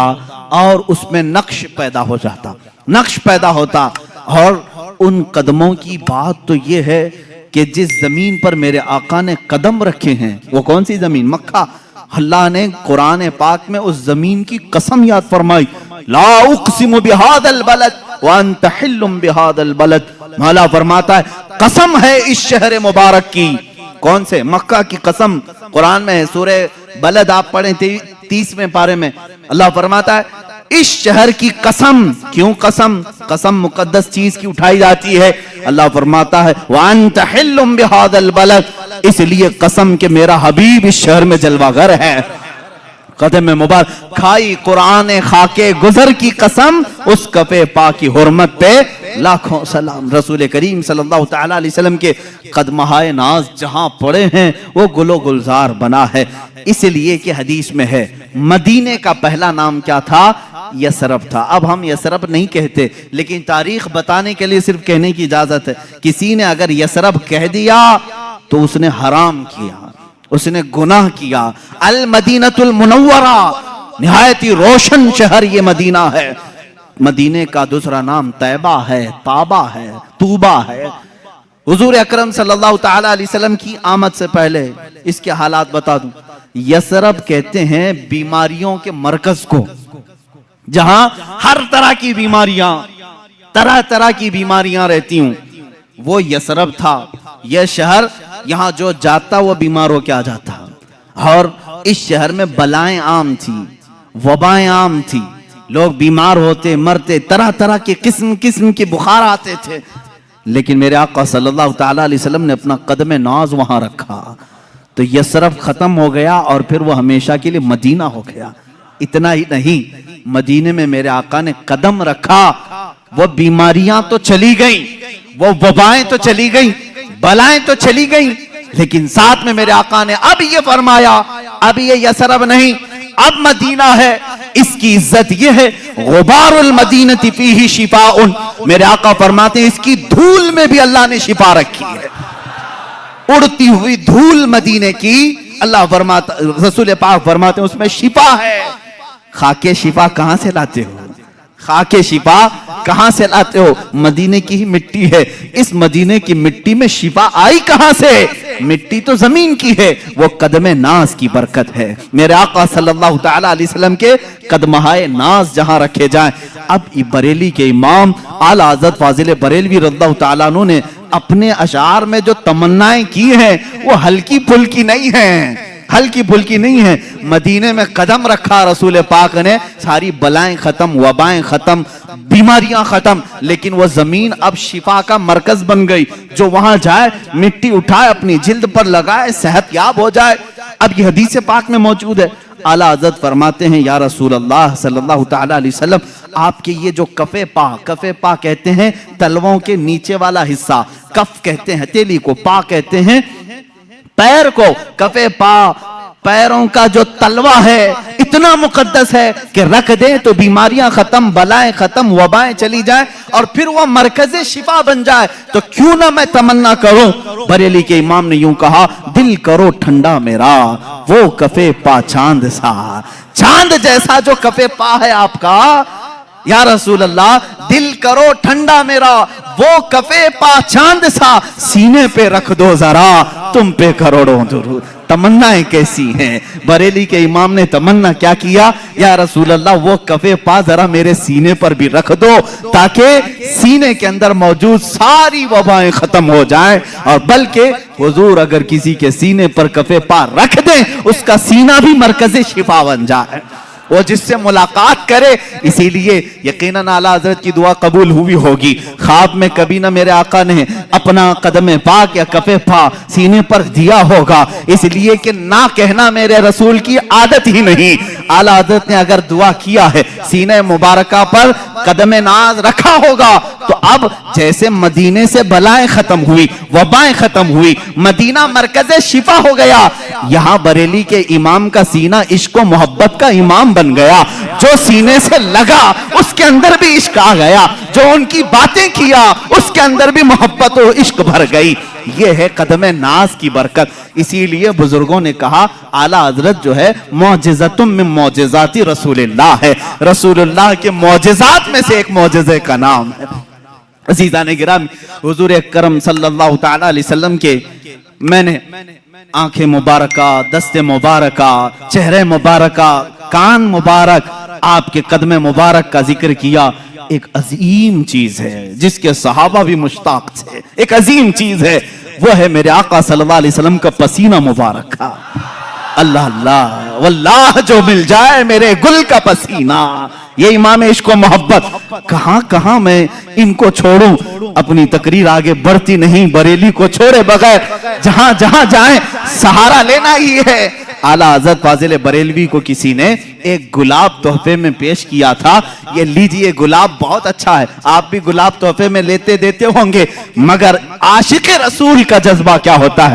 اور اس میں نقش پیدا ہو جاتا، نقش پیدا ہوتا۔ اور ان قدموں کی بات تو یہ ہے کہ جس زمین پر میرے آقا نے قدم رکھے ہیں، وہ کون سی زمین؟ مکہ۔ اللہ نے قرآن پاک میں اس زمین کی قسم یاد فرمائی، لا اقسم بہذا البلد وانت حل بہذا البلد۔ مولا فرماتا ہے قسم ہے اس شہر مبارک کی۔ کون سے؟ مکہ کی قسم قرآن میں ہے، سورہ بلد آپ پڑھیں 30ویں پارے میں، اللہ فرماتا ہے اس شہر کی قسم۔ کیوں قسم؟ قسم مقدس چیز کی اٹھائی جاتی ہے۔ اللہ فرماتا ہے وَأَنْتَ حِلٌّ بِهَذَا الْبَلَدِ، اس لیے قسم کہ میرا حبیب اس شہر میں جلوہ گر ہے۔ قدم مبارک کھائی قرآن خاکے گزر کی قسم، اس کفے پاک کی حرمت پہ لاکھوں سلام۔ رسول کریم صلی اللہ تعالیٰ علیہ وسلم کے قدمہائے ناز جہاں پڑے ہیں وہ گل و گلزار بنا ہے، اس لیے کہ حدیث میں ہے مدینے کا پہلا نام کیا تھا؟ یسرب تھا. اب ہم یسرب نہیں کہتے, لیکن تاریخ بتانے کے لیے صرف کہنے کی اجازت ہے. کسی نے اگر یسرب کہہ دیا تو اس نے حرام کیا, اس نے گناہ کیا. المدینۃ المنورہ, نہایت ہی روشن شہر یہ مدینہ ہے. مدینے کا دوسرا نام طیبہ ہے, طابہ ہے, طوبہ ہے. حضور اکرم صلی اللہ تعالی علیہ وسلم کی آمد سے پہلے اس کے حالات بتا دوں. یسرب کہتے ہیں بیماریوں کے مرکز کو, جہاں ہر طرح کی بیماریاں, طرح طرح کی بیماریاں رہتی ہوں, وہ یسرب تھا. یہ شہر یہاں جو جاتا وہ بیمار ہو کے آ جاتا. اور اس شہر میں بلائیں عام تھی, وبائیں عام تھی, لوگ بیمار ہوتے, مرتے, طرح طرح کے قسم قسم کے بخار آتے تھے. لیکن میرے آقا صلی اللہ تعالی علیہ وسلم نے اپنا قدم ناز وہاں رکھا تو یسرب ختم ہو گیا اور پھر وہ ہمیشہ کے لیے مدینہ ہو گیا. اتنا ہی نہیں, مدینے میں میرے آقا نے قدم رکھا, وہ بیماریاں تو چلی گئیں, وہ وبائیں تو چلی گئیں, بلائیں تو چلی گئیں, لیکن ساتھ میں میرے آقا نے اب یہ فرمایا, اب یہ یسرب نہیں, اب مدینہ ہے. اس کی عزت یہ ہے, غبار المدینہ فیہ شفاء. میرے آقا فرماتے ہیں اس کی دھول میں بھی اللہ نے شفا رکھی ہے. اڑتی ہوئی دھول مدینے کی اللہ فرماتا, رسول پاک فرماتے ہیں اس میں شفا ہے. خاک شفا کہاں سے لاتے ہو, خاک شفا کہاں سے لاتے ہو؟ مدینے کی ہی مٹی ہے. اس مدینے کی مٹی میں شفا آئی کہاں سے؟ مٹی تو زمین کی ہے, وہ قدم ناز کی برکت ہے. میرے آقا صلی اللہ تعالی علیہ وسلم کے قدمہائے ناز جہاں رکھے جائیں. اب بریلی کے امام اعلیٰ حضرت فاضل بریلوی رضی اللہ تعالیٰ عنہ نے اپنے اشعار میں جو تمنائیں کی ہیں وہ ہلکی پھلکی نہیں ہیں, ہلکی پھلکی نہیں ہے. مدینے میں قدم رکھا رسول پاک نے, ساری بلائیں ختم, وبائیں ختم, بیماریاں ختم, لیکن وہ زمین اب شفا کا مرکز بن گئی. جو وہاں جائے مٹی اٹھائے اپنی جلد پر لگائے صحت یاب ہو جائے. اب یہ حدیث پاک میں موجود ہے. اعلیٰ حضرت فرماتے ہیں یا رسول اللہ صلی اللہ تعالی علیہ وسلم, آپ کے یہ جو کف پا کہتے ہیں تلووں کے نیچے والا حصہ, کف کہتے ہیں ہتھیلی کو, پا کہتے ہیں پیر کو, کف پا پیروں کا جو تلوہ ہے اتنا مقدس ہے کہ رکھ دیں تو بیماریاں ختم, بلائیں ختم, وبائیں چلی جائیں اور پھر وہ مرکز شفا بن جائے. تو کیوں نہ میں تمنا کروں. بریلی کے امام نے یوں کہا, دل کرو ٹھنڈا میرا وہ کفے پا چاند سا. چاند جیسا جو کفے پا ہے آپ کا, یا رسول اللہ دل کرو ٹھنڈا میرا وہ کفے پا چاند سا, سینے پہ رکھ دو ذرا تم پہ کروڑوں درود. تمنائیں کیسی ہیں. بریلی کے امام نے تمنا کیا کیا, یا رسول اللہ وہ کفے پا ذرا میرے سینے پر بھی رکھ دو تاکہ سینے کے اندر موجود ساری وبائیں ختم ہو جائیں. اور بلکہ حضور اگر کسی کے سینے پر کفے پا رکھ دیں اس کا سینہ بھی مرکز شفا بن جائے, وہ جس سے ملاقات کرے. اسی لیے یقیناً اعلیٰ حضرت کی دعا قبول ہوئی ہوگی. خواب میں کبھی نہ میرے آقا نے اپنا قدم پاک یا کف پا سینے پر دیا ہوگا, اس لیے کہ نہ کہنا میرے رسول کی عادت ہی نہیں. اعلیٰ حضرت نے اگر دعا کیا ہے سینہ مبارکہ پر قدم ناز رکھا ہوگا تو اب جیسے مدینے سے بلائیں ختم ہوئی, وبائیں ختم ہوئی, مدینہ مرکز شفا ہو گیا, یہاں بریلی کے امام کا سینہ عشق و محبت کا امام بن گیا. جو سینے سے لگا اس کے اندر بھی عشق آ گیا, جو ان کی باتیں کیا اس کے اندر بھی محبت و عشق بھر گئی. یہ ہے قدم ناز کی برکت. اسی لیے بزرگوں نے کہا اعلیٰ حضرت جو ہے معجزۃ من معجزات رسول اللہ ہے, رسول اللہ کے معجزات میں سے ایک معجزے کا نام ہے. عزیزان گرامی, حضور اکرم صلی اللہ تعالی علیہ وسلم کے میں نے آنکھیں مبارکہ, دست مبارکہ, چہرے مبارکہ, کان مبارک, آپ کے قدم مبارک کا ذکر کیا. ایک عظیم چیز ہے جس کے صحابہ بھی مشتاق تھے, ایک عظیم چیز ہے, وہ ہے میرے آقا صلی اللہ علیہ وسلم کا پسینہ مبارک کا. اللہ اللہ واللہ جو مل جائے میرے گل کا پسینہ, یہ امام عشق و محبت. کہاں کہاں میں ان کو چھوڑوں, اپنی تقریر آگے بڑھتی نہیں. بریلی کو چھوڑے بغیر جہاں جہاں جائیں سہارا لینا ہی ہے. اعلیٰ حضرت فاضل بریلوی کو کسی نے ایک گلاب تحفے میں پیش کیا تھا, یہ لیجئے گلاب بہت اچھا ہے, آپ بھی گلاب تحفے میں لیتے دیتے ہوں گے, مگر عاشق رسول کا جذبہ کیا ہوتا ہے,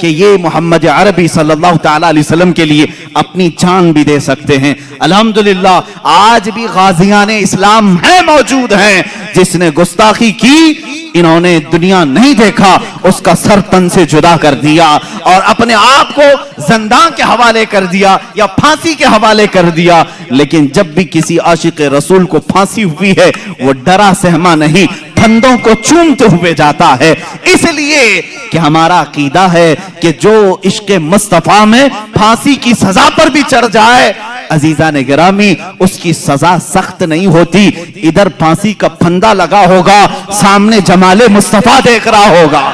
کہ یہ محمد عربی صلی اللہ تعالیٰ علیہ وسلم کے لیے اپنی جان بھی دے سکتے ہیں۔ الحمدللہ آج بھی غازیان اسلام ہیں، موجود ہیں۔ جس نے گستاخی کی انہوں نے دنیا نہیں دیکھا، اس کا سر تن سے جدا کر دیا اور اپنے آپ کو زندان کے حوالے کر دیا یا پھانسی کے حوالے کر دیا۔ لیکن جب بھی کسی عاشق رسول کو پھانسی ہوئی ہے وہ ڈرا سہما نہیں، پھندوں کو چومتے ہوئے جاتا ہے۔ اس لیے کہ ہمارا عقیدہ ہے کہ جو عشق مصطفیٰ میں پھانسی کی سزا پر بھی چڑھ جائے، عزیزان گرامی، اس کی سزا سخت نہیں ہوتی۔ ادھر پھانسی کا پھندا لگا ہوگا، سامنے جمال مصطفیٰ دیکھ رہا ہوگا۔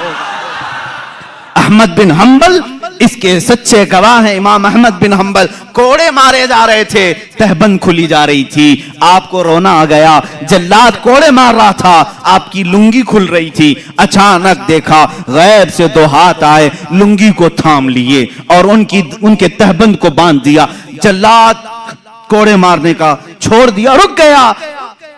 احمد بن حنبل اس کے سچے گواہ ہیں۔ امام احمد بن حنبل کوڑے مارے جا رہے تھے، تہبند کھلی جا رہی تھی، آپ کو رونا آ گیا۔ جلاد کوڑے مار رہا تھا، آپ کی لنگی کھل رہی تھی۔ اچانک دیکھا غیب سے دو ہاتھ آئے، لنگی کو تھام لیے اور ان کے تہبند کو باندھ دیا۔ جلاد کوڑے مارنے کا چھوڑ دیا، رک گیا۔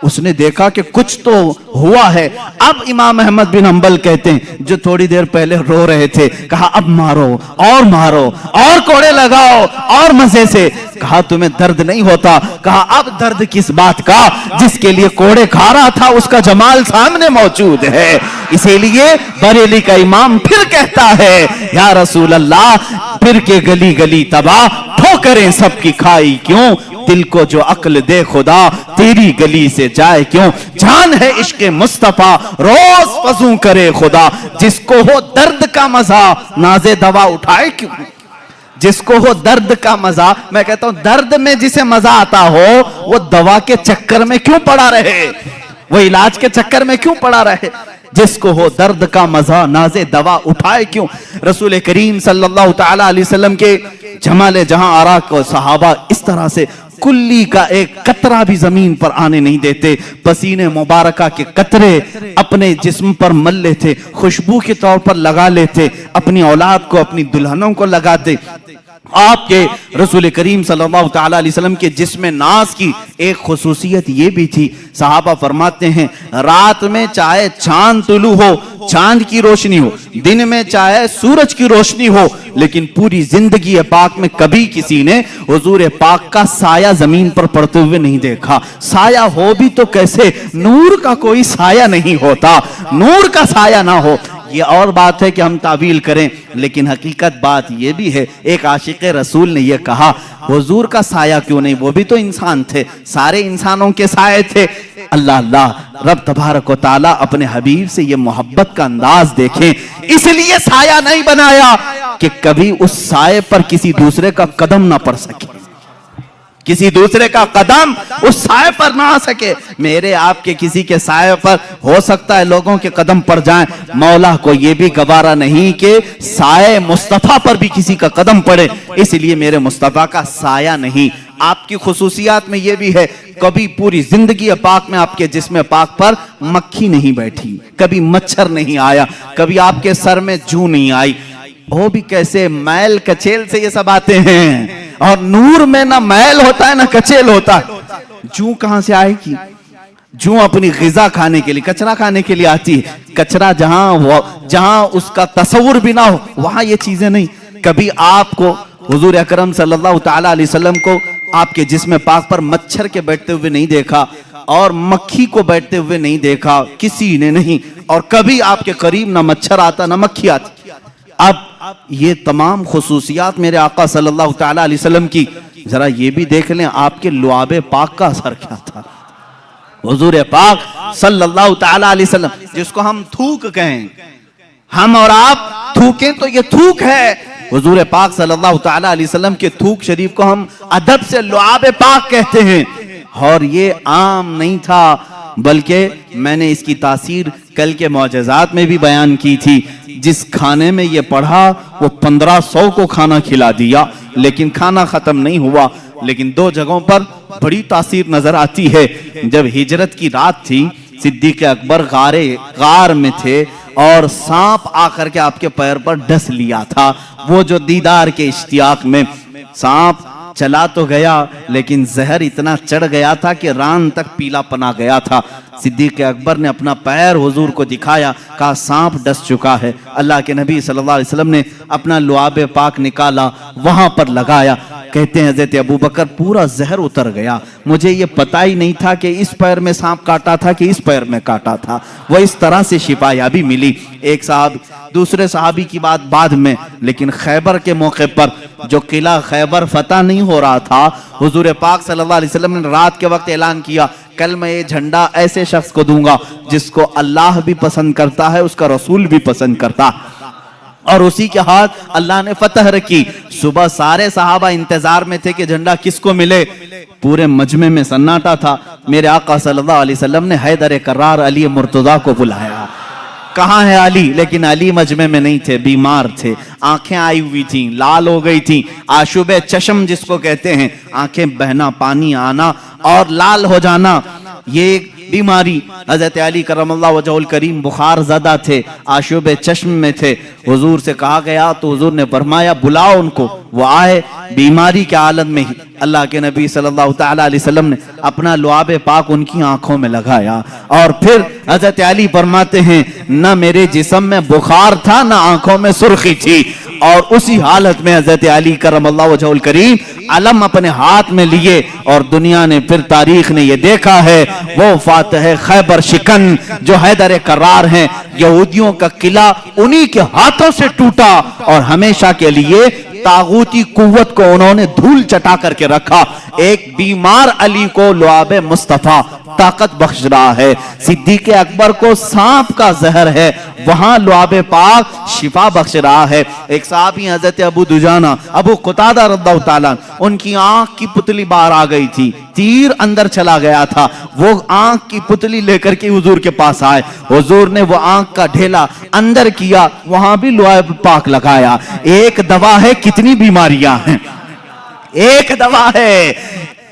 اس نے دیکھا کہ کچھ تو ہوا ہے۔ اب امام احمد بن حنبل کہتے ہیں جو تھوڑی دیر پہلے رو رہے تھے، کہا اب مارو اور کوڑے لگاؤ اور مزے سے۔ کہا تمہیں درد نہیں ہوتا؟ کہا اب درد کس بات کا؟ جس کے لیے کوڑے کھا رہا تھا اس کا جمال سامنے موجود ہے۔ اسی لیے بریلی کا امام پھر کہتا ہے یا رسول اللہ، پھر کے گلی گلی تباہ، ٹھوکریں سب کی کھائی کیوں؟ دل کو جو عقل دے خدا، تیری گلی سے جائے کیوں؟ جان ہے عشق مصطفیٰ، روز فضوں کرے خدا، جس کو ہو درد کا مزہ، ناز دوا اٹھائے کیوں؟ جس کو ہو درد کا مزہ، میں کہتا ہوں درد میں جسے مزہ آتا ہو وہ دوا کے چکر میں کیوں پڑا رہے، وہ علاج کے چکر میں کیوں پڑا رہے؟ جس کو ہو درد کا مزہ، ناز دوا اٹھائے کیوں؟ رسول کریم صلی اللہ تعالیٰ علیہ وسلم کے جمال جہاں آرا کو صحابہ اس طرح سے کلی کا ایک قطرہ بھی زمین پر آنے نہیں دیتے، پسینے مبارکہ کے قطرے اپنے جسم پر مل لیتے، خوشبو کے طور پر لگا لیتے، اپنی اولاد کو، اپنی دلہنوں کو لگاتے۔ آپ کے رسول کریم صلی اللہ تعالیٰ علیہ وسلم کے جسم ناز کی ایک خصوصیت یہ بھی تھی، صحابہ فرماتے ہیں رات میں چاہے چاند طلوع ہو، چاند کی روشنی ہو، دن میں چاہے سورج کی روشنی ہو، لیکن پوری زندگی پاک میں کبھی کسی نے حضور پاک کا سایہ زمین پر پڑتے ہوئے نہیں دیکھا۔ سایہ ہو بھی تو کیسے، نور کا کوئی سایہ نہیں ہوتا، نور کا سایہ نہ ہو۔ یہ اور بات ہے کہ ہم تعویل کریں، لیکن حقیقت بات یہ بھی ہے، ایک عاشق رسول نے یہ کہا حضور کا سایہ کیوں نہیں، وہ بھی تو انسان تھے، سارے انسانوں کے سائے تھے۔ اللہ رب تبارک و تعالیٰ اپنے حبیب سے یہ محبت کا انداز دیکھیں، اس لیے سایہ نہیں بنایا کہ کبھی اس سائے پر کسی دوسرے کا قدم نہ پڑ سکے، کسی دوسرے کا قدم اس سائے پر نہ آ سکے۔ میرے آپ کے کسی کے سائے پر ہو سکتا ہے لوگوں کے قدم پڑ جائیں، مولا کو یہ بھی گوارا نہیں کہ سائے مصطفیٰ پر بھی کسی کا قدم پڑے، اس لیے میرے مصطفیٰ کا سایہ نہیں۔ آپ کی خصوصیات میں یہ بھی ہے، کبھی پوری زندگی پاک میں آپ کے جسم پاک پر مکھی نہیں بیٹھی، کبھی مچھر نہیں آیا، کبھی آپ کے سر میں جوں نہیں آئی۔ وہ بھی کیسے، میل کچیل سے یہ سب آتے ہیں، اور نور میں نہ میل ہوتا ہے نہ کچیل ہوتا ہے۔ جوں کہاں سے آئے گی؟ جوں اپنی غذا کھانے کے لیے، کچرا کھانے کے لیے آتی ہے۔ کچرا جہاں اس کا تصور بھی نہ ہو وہاں یہ چیزیں نہیں۔ کبھی آپ کو حضور اکرم صلی اللہ تعالیٰ علیہ وسلم کو آپ کے جسم پاک پر مچھر کے بیٹھتے ہوئے نہیں دیکھا، اور مکھی کو بیٹھتے ہوئے نہیں دیکھا، کسی نے نہیں۔ اور کبھی آپ کے قریب نہ مچھر آتا نہ مکھی آتی۔ اب یہ تمام خصوصیات میرے آقا صلی اللہ تعالیٰ علیہ وسلم کی، ذرا یہ بھی دیکھ لیں آپ کے لعاب پاک کا اثر کیا تھا۔ حضور پاک صلی اللہ تعالیٰ علیہ وسلم، جس کو ہم تھوک کہیں، ہم اور آپ تھوکیں تو یہ تھوک ہے، حضور پاک صلی اللہ تعالیٰ علیہ وسلم کے تھوک شریف کو ہم ادب سے لعاب پاک کہتے ہیں۔ اور یہ عام نہیں تھا، بلکہ میں نے اس کی تاثیر کل کے معجزات میں بھی بیان کی تھی۔ جس کھانے میں یہ پڑھا وہ 1500 کو کھانا کھلا دیا، لیکن کھانا ختم نہیں ہوا۔ لیکن دو جگہوں پر بڑی تاثیر نظر آتی ہے۔ جب ہجرت کی رات تھی، صدیق اکبر غار میں تھے اور سانپ آ کر کے آپ کے پیر پر ڈس لیا تھا۔ وہ جو دیدار کے اشتیاق میں سانپ چلا تو گیا لیکن زہر اتنا چڑھ گیا تھا کہ ران تک پیلا پنا گیا تھا۔ صدیق اکبر نے اپنا پیر حضور کو دکھایا، کہا سانپ ڈس چکا ہے۔ اللہ کے نبی صلی اللہ علیہ وسلم نے اپنا لعاب پاک نکالا، وہاں پر لگایا۔ کہتے ہیں حضرت ابوبکر پورا زہر اتر گیا، مجھے یہ پتہ ہی نہیں تھا کہ اس پیر میں سانپ کاٹا تھا کہ اس پیر میں کاٹا تھا۔ وہ اس طرح سے شفا یابی ملی۔ ایک صحابی، دوسرے صحابی کی بات بعد میں، لیکن خیبر کے موقع پر جو قلعہ خیبر فتح نہیں ہو رہا تھا، حضور پاک صلی اللہ علیہ وسلم نے رات کے وقت اعلان کیا، کل میں یہ جھنڈا ایسے شخص کو دوں گا جس کو اللہ بھی پسند کرتا ہے، اس کا رسول بھی پسند کرتا ہے، اور اسی کے ہاتھ اللہ نے فتح رکھی۔ صبح سارے صحابہ انتظار میں تھے کہ جھنڈا کس کو ملے، پورے مجمع میں سناٹا تھا۔ میرے آقا صلی اللہ علیہ وسلم نے حیدر کرار علی مرتضیٰ کو بلایا۔ کہاں ہے علی؟ لیکن علی مجمع میں نہیں تھے، بیمار تھے، آنکھیں آئی ہوئی تھیں، لال ہو گئی تھیں، آشوب چشم جس کو کہتے ہیں، آنکھیں بہنا، پانی آنا اور لال ہو جانا، یہ بیماری۔ حضرت علی کرم اللہ وجہ الکریم بخار زدہ تھے، آشوب چشم میں تھے۔ حضور سے کہا گیا تو حضور نے فرمایا بلاؤ ان کو، وہ آئے بیماری کے عالم میں ہی۔ اللہ کے نبی صلی اللہ تعالیٰ علیہ وسلم نے اپنا لعاب پاک ان کی آنکھوں میں لگایا، اور پھر حضرت علی فرماتے ہیں نہ میرے جسم میں بخار تھا نہ آنکھوں میں سرخی تھی، اور اسی حالت میں حضرت علی کرم اللہ وجہ الکریم علم اپنے ہاتھ میں لیے، اور دنیا نے پھر تاریخ نے یہ دیکھا ہے وہ فاتح خیبر شکن جو حیدر کرار ہیں، یہودیوں کا قلعہ انہی کے ہاتھوں سے ٹوٹا، اور ہمیشہ کے لیے طاغوتی قوت کو انہوں نے دھول چٹا کر کے رکھا۔ ایک بیمار علی کو لعاب مصطفیٰ طاقت بخش رہا ہے، صدیق اکبر کو سانپ کا زہر ہے، وہاں لعاب پاک شفا بخش رہا ہے۔ ایک صحابی حضرت ابو دجانہ ابو قتادہ رضی اللہ تعالیٰ، ان کی آنکھ کی پتلی باہر آ گئی تھی، تیر اندر چلا گیا تھا، وہ آنکھ کی پتلی لے کر کے حضور کے پاس آئے، حضور نے وہ آنکھ کا ڈھیلا اندر کیا، وہاں بھی لعاب پاک لگایا۔ ایک دوا ہے کتنی بیماریاں ہیں، ایک دوا ہے،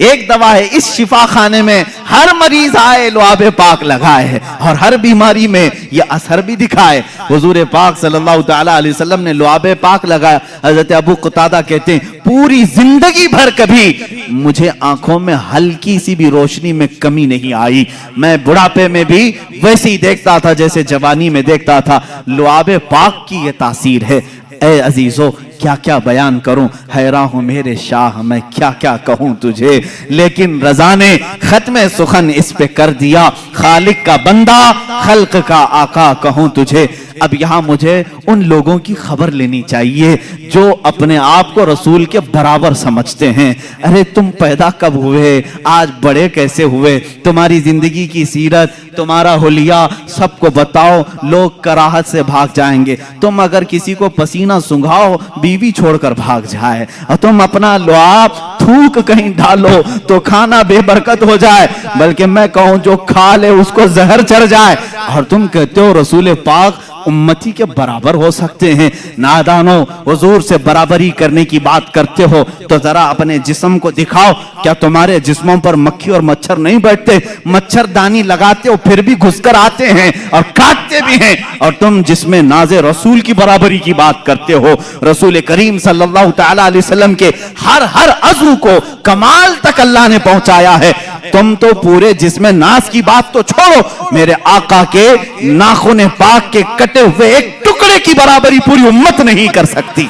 ایک دوا ہے۔ اس شفا خانے میں ہر مریض آئے لعاب پاک لگائے ہے، اور ہر بیماری میں یہ اثر بھی دکھائے۔ حضور پاک صلی اللہ تعالیٰ علیہ وسلم نے لعاب پاک لگایا۔ حضرت ابو قتادہ کہتے ہیں پوری زندگی بھر کبھی مجھے آنکھوں میں ہلکی سی بھی روشنی میں کمی نہیں آئی، میں بڑھاپے میں بھی ویسے ہی دیکھتا تھا جیسے جوانی میں دیکھتا تھا۔ لعاب پاک کی یہ تاثیر ہے۔ اے عزیزو کیا کیا بیان کروں، حیران ہوں میرے شاہ میں کیا کیا کہوں تجھے، لیکن رضا نے ختم سخن اس پہ کر دیا، خالق کا بندہ خلق کا آقا کہوں تجھے۔ اب یہاں مجھے ان لوگوں کی خبر لینی چاہیے جو اپنے آپ کو رسول کے برابر سمجھتے ہیں۔ ارے تم پیدا کب ہوئے، آج بڑے کیسے ہوئے، تمہاری زندگی کی سیرت، تمہارا حلیہ سب کو بتاؤ، لوگ کراہت سے بھاگ جائیں گے۔ تم اگر کسی کو پسینہ سنگھاؤ بیوی چھوڑ کر بھاگ جائے، اور تم اپنا لعاب تھوک کہیں ڈالو تو کھانا بے برکت ہو جائے، بلکہ میں کہوں جو کھا لے اس کو زہر چڑھ جائے، اور تم کہتے ہو رسول پاک امتی کے برابر ہو سکتے ہیں۔ نادانو، حضور سے برابری کرنے کی بات کرتے ہو تو ذرا اپنے جسم کو دکھاؤ، کیا تمہارے جسموں پر مکھی اور مچھر نہیں بیٹھتے؟ مچھر دانی لگاتے ہو پھر بھی گھس کر آتے ہیں اور کاٹتے بھی ہیں، اور تم جس میں ناز رسول کی برابری کی بات کرتے ہو۔ رسول کریم صلی اللہ تعالیٰ علیہ وسلم کے ہر عضو کو کمال تک اللہ نے پہنچایا ہے، تم تو پورے جسم ناز کی بات تو چھوڑو، میرے آقا کے ناخن پاک کے کٹے ہوئے ایک ٹکڑے کی برابری پوری امت نہیں کر سکتی۔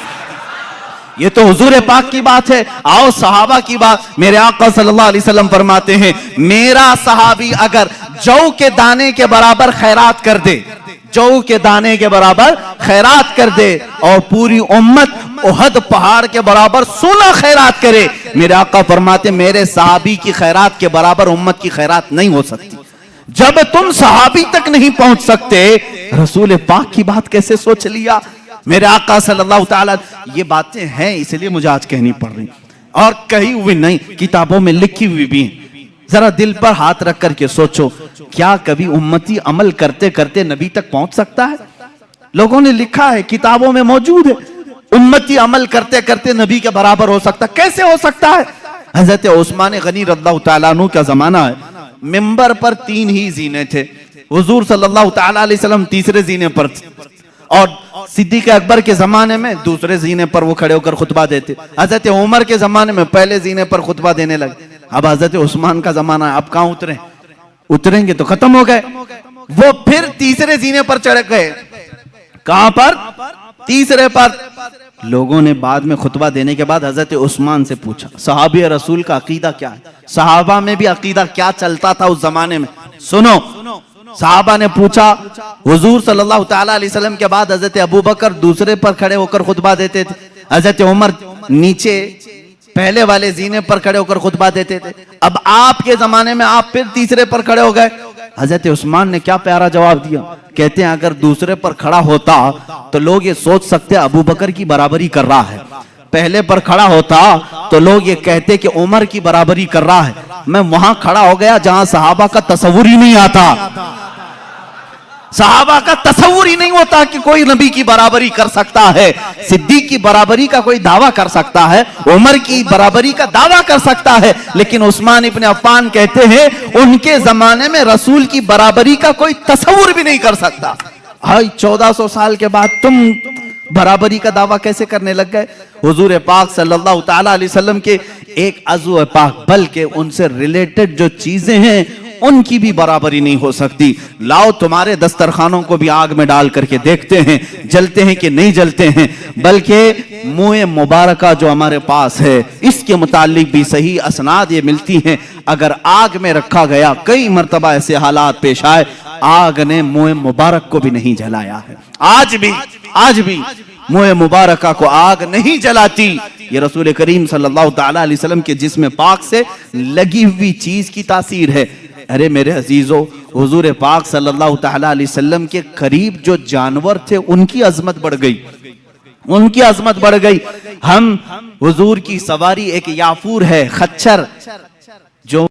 یہ تو حضور پاک کی بات ہے۔ آؤ صحابہ کی بات، میرے آقا صلی اللہ علیہ وسلم فرماتے ہیں میرا صحابی اگر جو کے دانے کے برابر خیرات کر دے، جو کے دانے کے برابر خیرات کر دے، اور پوری امت احد پہاڑ کے برابر سونا خیرات کرے، میرے آقا فرماتے میرے صحابی کی خیرات کے برابر امت کی خیرات نہیں ہو سکتی۔ جب تم صحابی تک نہیں پہنچ سکتے، رسول پاک کی بات کیسے سوچ لیا؟ میرے آقا صلی اللہ تعالیٰ، یہ باتیں ہیں اس لیے مجھے آج کہنی پڑ رہی، اور کہی ہوئی نہیں، کتابوں میں لکھی ہوئی بھی ہیں۔ ذرا دل پر ہاتھ رکھ کر کے سوچو، کیا کبھی امتی عمل کرتے کرتے نبی تک پہنچ سکتا ہے؟ لوگوں نے لکھا ہے، کتابوں میں موجود ہے، امتی عمل کرتے کرتے نبی کے برابر ہو سکتا، کیسے ہو سکتا ہے؟ حضرت عثمان غنی رضی اللہ تعالیٰ عنہ کا زمانہ ہے، منبر پر 3 ہی زینے تھے، حضور صلی اللہ تعالیٰ علیہ وسلم تیسرے زینے پر تھے، اور صدیق اکبر کے زمانے میں دوسرے زینے پر وہ کھڑے ہو کر خطبہ دیتے، حضرت عمر کے زمانے میں پہلے زینے پر خطبہ دینے لگے، اب حضرت عثمان کا زمانہ ہے، اب کہاں اتریں گے تو ختم ہو گئے، وہ پھر تیسرے زینے پر چڑھ گئے، کہاں پر؟ تیسرے پر۔ لوگوں نے بعد میں خطبہ دینے کے بعد حضرت عثمان سے پوچھا صحابی رسول کا عقیدہ کیا ہے، صحابہ میں بھی عقیدہ کیا چلتا تھا اس زمانے میں، سنو۔ صحابہ نے پوچھا، حضور صلی اللہ تعالیٰ علیہ وسلم کے بعد حضرت ابوبکر دوسرے پر کھڑے ہو کر خطبہ دیتے تھے، حضرت عمر نیچے پہلے والے زینے پر کھڑے ہو کر خطبہ دیتے تھے، اب آپ کے زمانے میں آپ پھر تیسرے پر کھڑے ہو گئے۔ حضرت عثمان نے کیا پیارا جواب دیا، کہتے ہیں اگر دوسرے پر کھڑا ہوتا تو لوگ یہ سوچ سکتے ابوبکر کی برابری کر رہا ہے، پہلے پر کھڑا ہوتا تو لوگ یہ کہتے کہ عمر کی برابری کر رہا ہے، میں وہاں کھڑا ہو گیا جہاں صحابہ کا تصور ہی نہیں آتا، صحابہ کا تصور ہی نہیں ہوتا کہ کوئی نبی کی برابری کر سکتا ہے، صدیق کی برابری کا کوئی دعویٰ کر سکتا ہے، عمر کی برابری کا دعویٰ کر سکتا ہے، لیکن عثمان ابن عفان کہتے ہیں ان کے زمانے میں رسول کی برابری کا کوئی تصور بھی نہیں کر سکتا۔ 1400 سال کے بعد تم برابری کا دعویٰ کیسے کرنے لگ گئے؟ حضور پاک صلی اللہ تعالیٰ علیہ وسلم کے ایک عضو پاک بلکہ ان سے ریلیٹڈ جو چیزیں ہیں ان کی بھی برابری نہیں ہو سکتی۔ لاؤ تمہارے دسترخوانوں کو بھی آگ میں ڈال کر کے دیکھتے ہیں جلتے ہیں کہ نہیں جلتے ہیں، بلکہ منہ مبارکہ جو ہمارے پاس ہے اس کے متعلق بھی صحیح اسناد یہ ملتی ہیں، اگر آگ میں رکھا گیا کئی مرتبہ ایسے حالات پیش آئے آگ نے منہ مبارک کو بھی نہیں جلایا ہے، آج بھی منہ مبارکہ کو آگ نہیں جلاتی، یہ رسول کریم صلی اللہ تعالیٰ علیہ وسلم کے جسم پاک سے لگی ہوئی چیز کی تاثیر ہے۔ ارے میرے عزیزو، حضور پاک صلی اللہ تعالیٰ علیہ وسلم کے قریب جو جانور تھے ان کی عظمت بڑھ گئی، ہم حضور کی سواری ایک یافور ہے، خچر، جو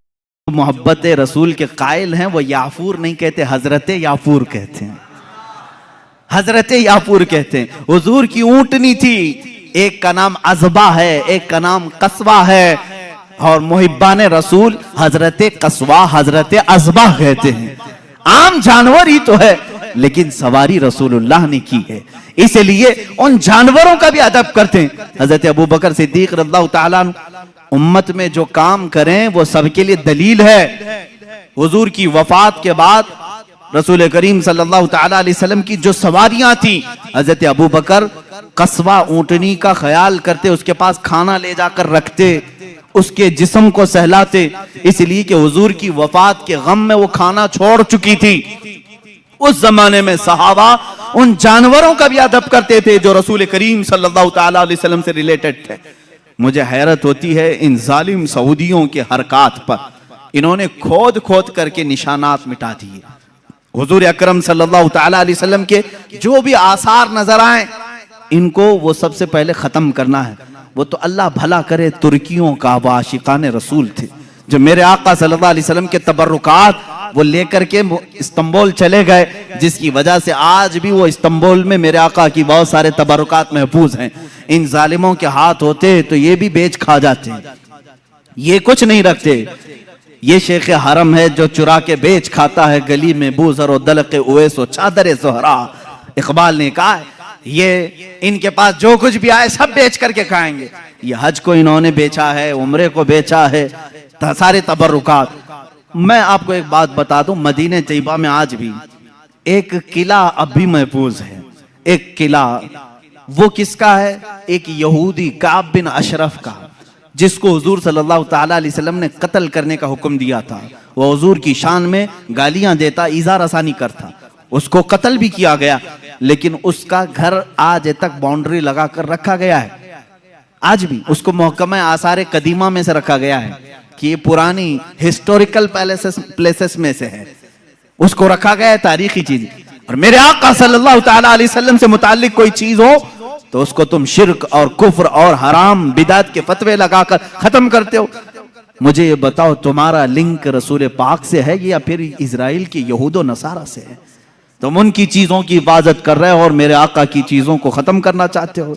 محبت رسول کے قائل ہیں وہ یافور نہیں کہتے، حضرت یافور کہتے ہیں، حضرت یافور کہتے ہیں۔ حضور کی اونٹنی تھی، ایک کا نام عزبہ ہے ایک کا نام قصوہ ہے، اور محبان رسول حضرت قصوہ حضرت عزبہ کہتے ہیں، عام جانور ہی تو ہے لیکن سواری رسول اللہ نے کی ہے، اس لیے ان جانوروں کا بھی ادب کرتے ہیں۔ حضرت ابوبکر صدیق رضی اللہ تعالیٰ عنہ امت میں جو کام کریں وہ سب کے لیے دلیل ہے۔ حضور کی وفات کے بعد رسول کریم صلی اللہ تعالیٰ علیہ وسلم کی جو سواریاں تھیں، حضرت ابوبکر قصوہ اونٹنی کا خیال کرتے، اس کے پاس کھانا لے جا کر رکھتے، اس کے جسم کو سہلاتے، اس لیے کہ حضور کی وفات کے غم میں وہ کھانا چھوڑ چکی تھی۔ اس زمانے میں صحابہ ان جانوروں کا بھی ادب کرتے تھے جو رسول کریم صلی اللہ تعالیٰ علیہ وسلم سے ریلیٹڈ تھے۔ مجھے حیرت ہوتی ہے ان ظالم سعودیوں کے حرکات پر، انہوں نے کھود کر کے نشانات مٹا دیے۔ حضور اکرم صلی اللہ تعالیٰ علیہ وسلم کے جو بھی آثار نظر آئیں ان کو وہ سب سے پہلے ختم کرنا ہے۔ وہ تو اللہ بھلا کرے ترکیوں کا وہ عاشقان رسول تھے جو میرے آقا صلی اللہ علیہ وسلم کے تبرکات وہ لے کر کے استنبول چلے گئے، جس کی وجہ سے آج بھی وہ استنبول میں میرے آقا کی بہت سارے تبرکات محفوظ ہیں۔ ان ظالموں کے ہاتھ ہوتے تو یہ بھی بیچ کھا جاتے، یہ کچھ نہیں رکھتے۔ یہ شیخ حرم ہے جو چرا کے بیچ کھاتا ہے، گلی میں بوزر و دلق اویس و چادر زہرا۔ اقبال نے کہا یہ ان کے پاس جو کچھ بھی آئے سب بیچ کر کے کھائیں گے۔ یہ حج کو انہوں نے بیچا ہے، عمرے کو بیچا ہے، سارے تبرکات۔ میں آپ کو ایک بات بتا دوں، مدینہ طیبہ میں آج بھی ایک قلعہ اب بھی محفوظ ہے، ایک قلعہ، وہ کس کا ہے؟ ایک یہودی کعب بن اشرف کا، جس کو حضور صلی اللہ تعالیٰ علیہ وسلم نے قتل کرنے کا حکم دیا تھا۔ وہ حضور کی شان میں گالیاں دیتا، ایذا رسانی کرتا، اس کو قتل بھی کیا گیا، لیکن اس کا گھر آج تک باؤنڈری لگا کر رکھا گیا ہے، آج بھی اس کو محکمہ آثار قدیمہ میں سے رکھا گیا ہے کہ یہ پرانی ہسٹوریکل پلیسز میں سے ہے، اس کو رکھا گیا ہے، تاریخی چیز۔ اور میرے آقا صلی اللہ تعالیٰ علیہ وسلم سے متعلق کوئی چیز ہو تو اس کو تم شرک اور کفر اور حرام بدعت کے فتوے لگا کر ختم کرتے ہو۔ مجھے یہ بتاؤ تمہارا لنک رسول پاک سے ہے یا پھر اسرائیل کی یہود و نصارہ سے ہے؟ تم ان کی چیزوں کی حفاظت کر رہے ہو اور میرے آقا کی چیزوں کو ختم کرنا چاہتے ہو۔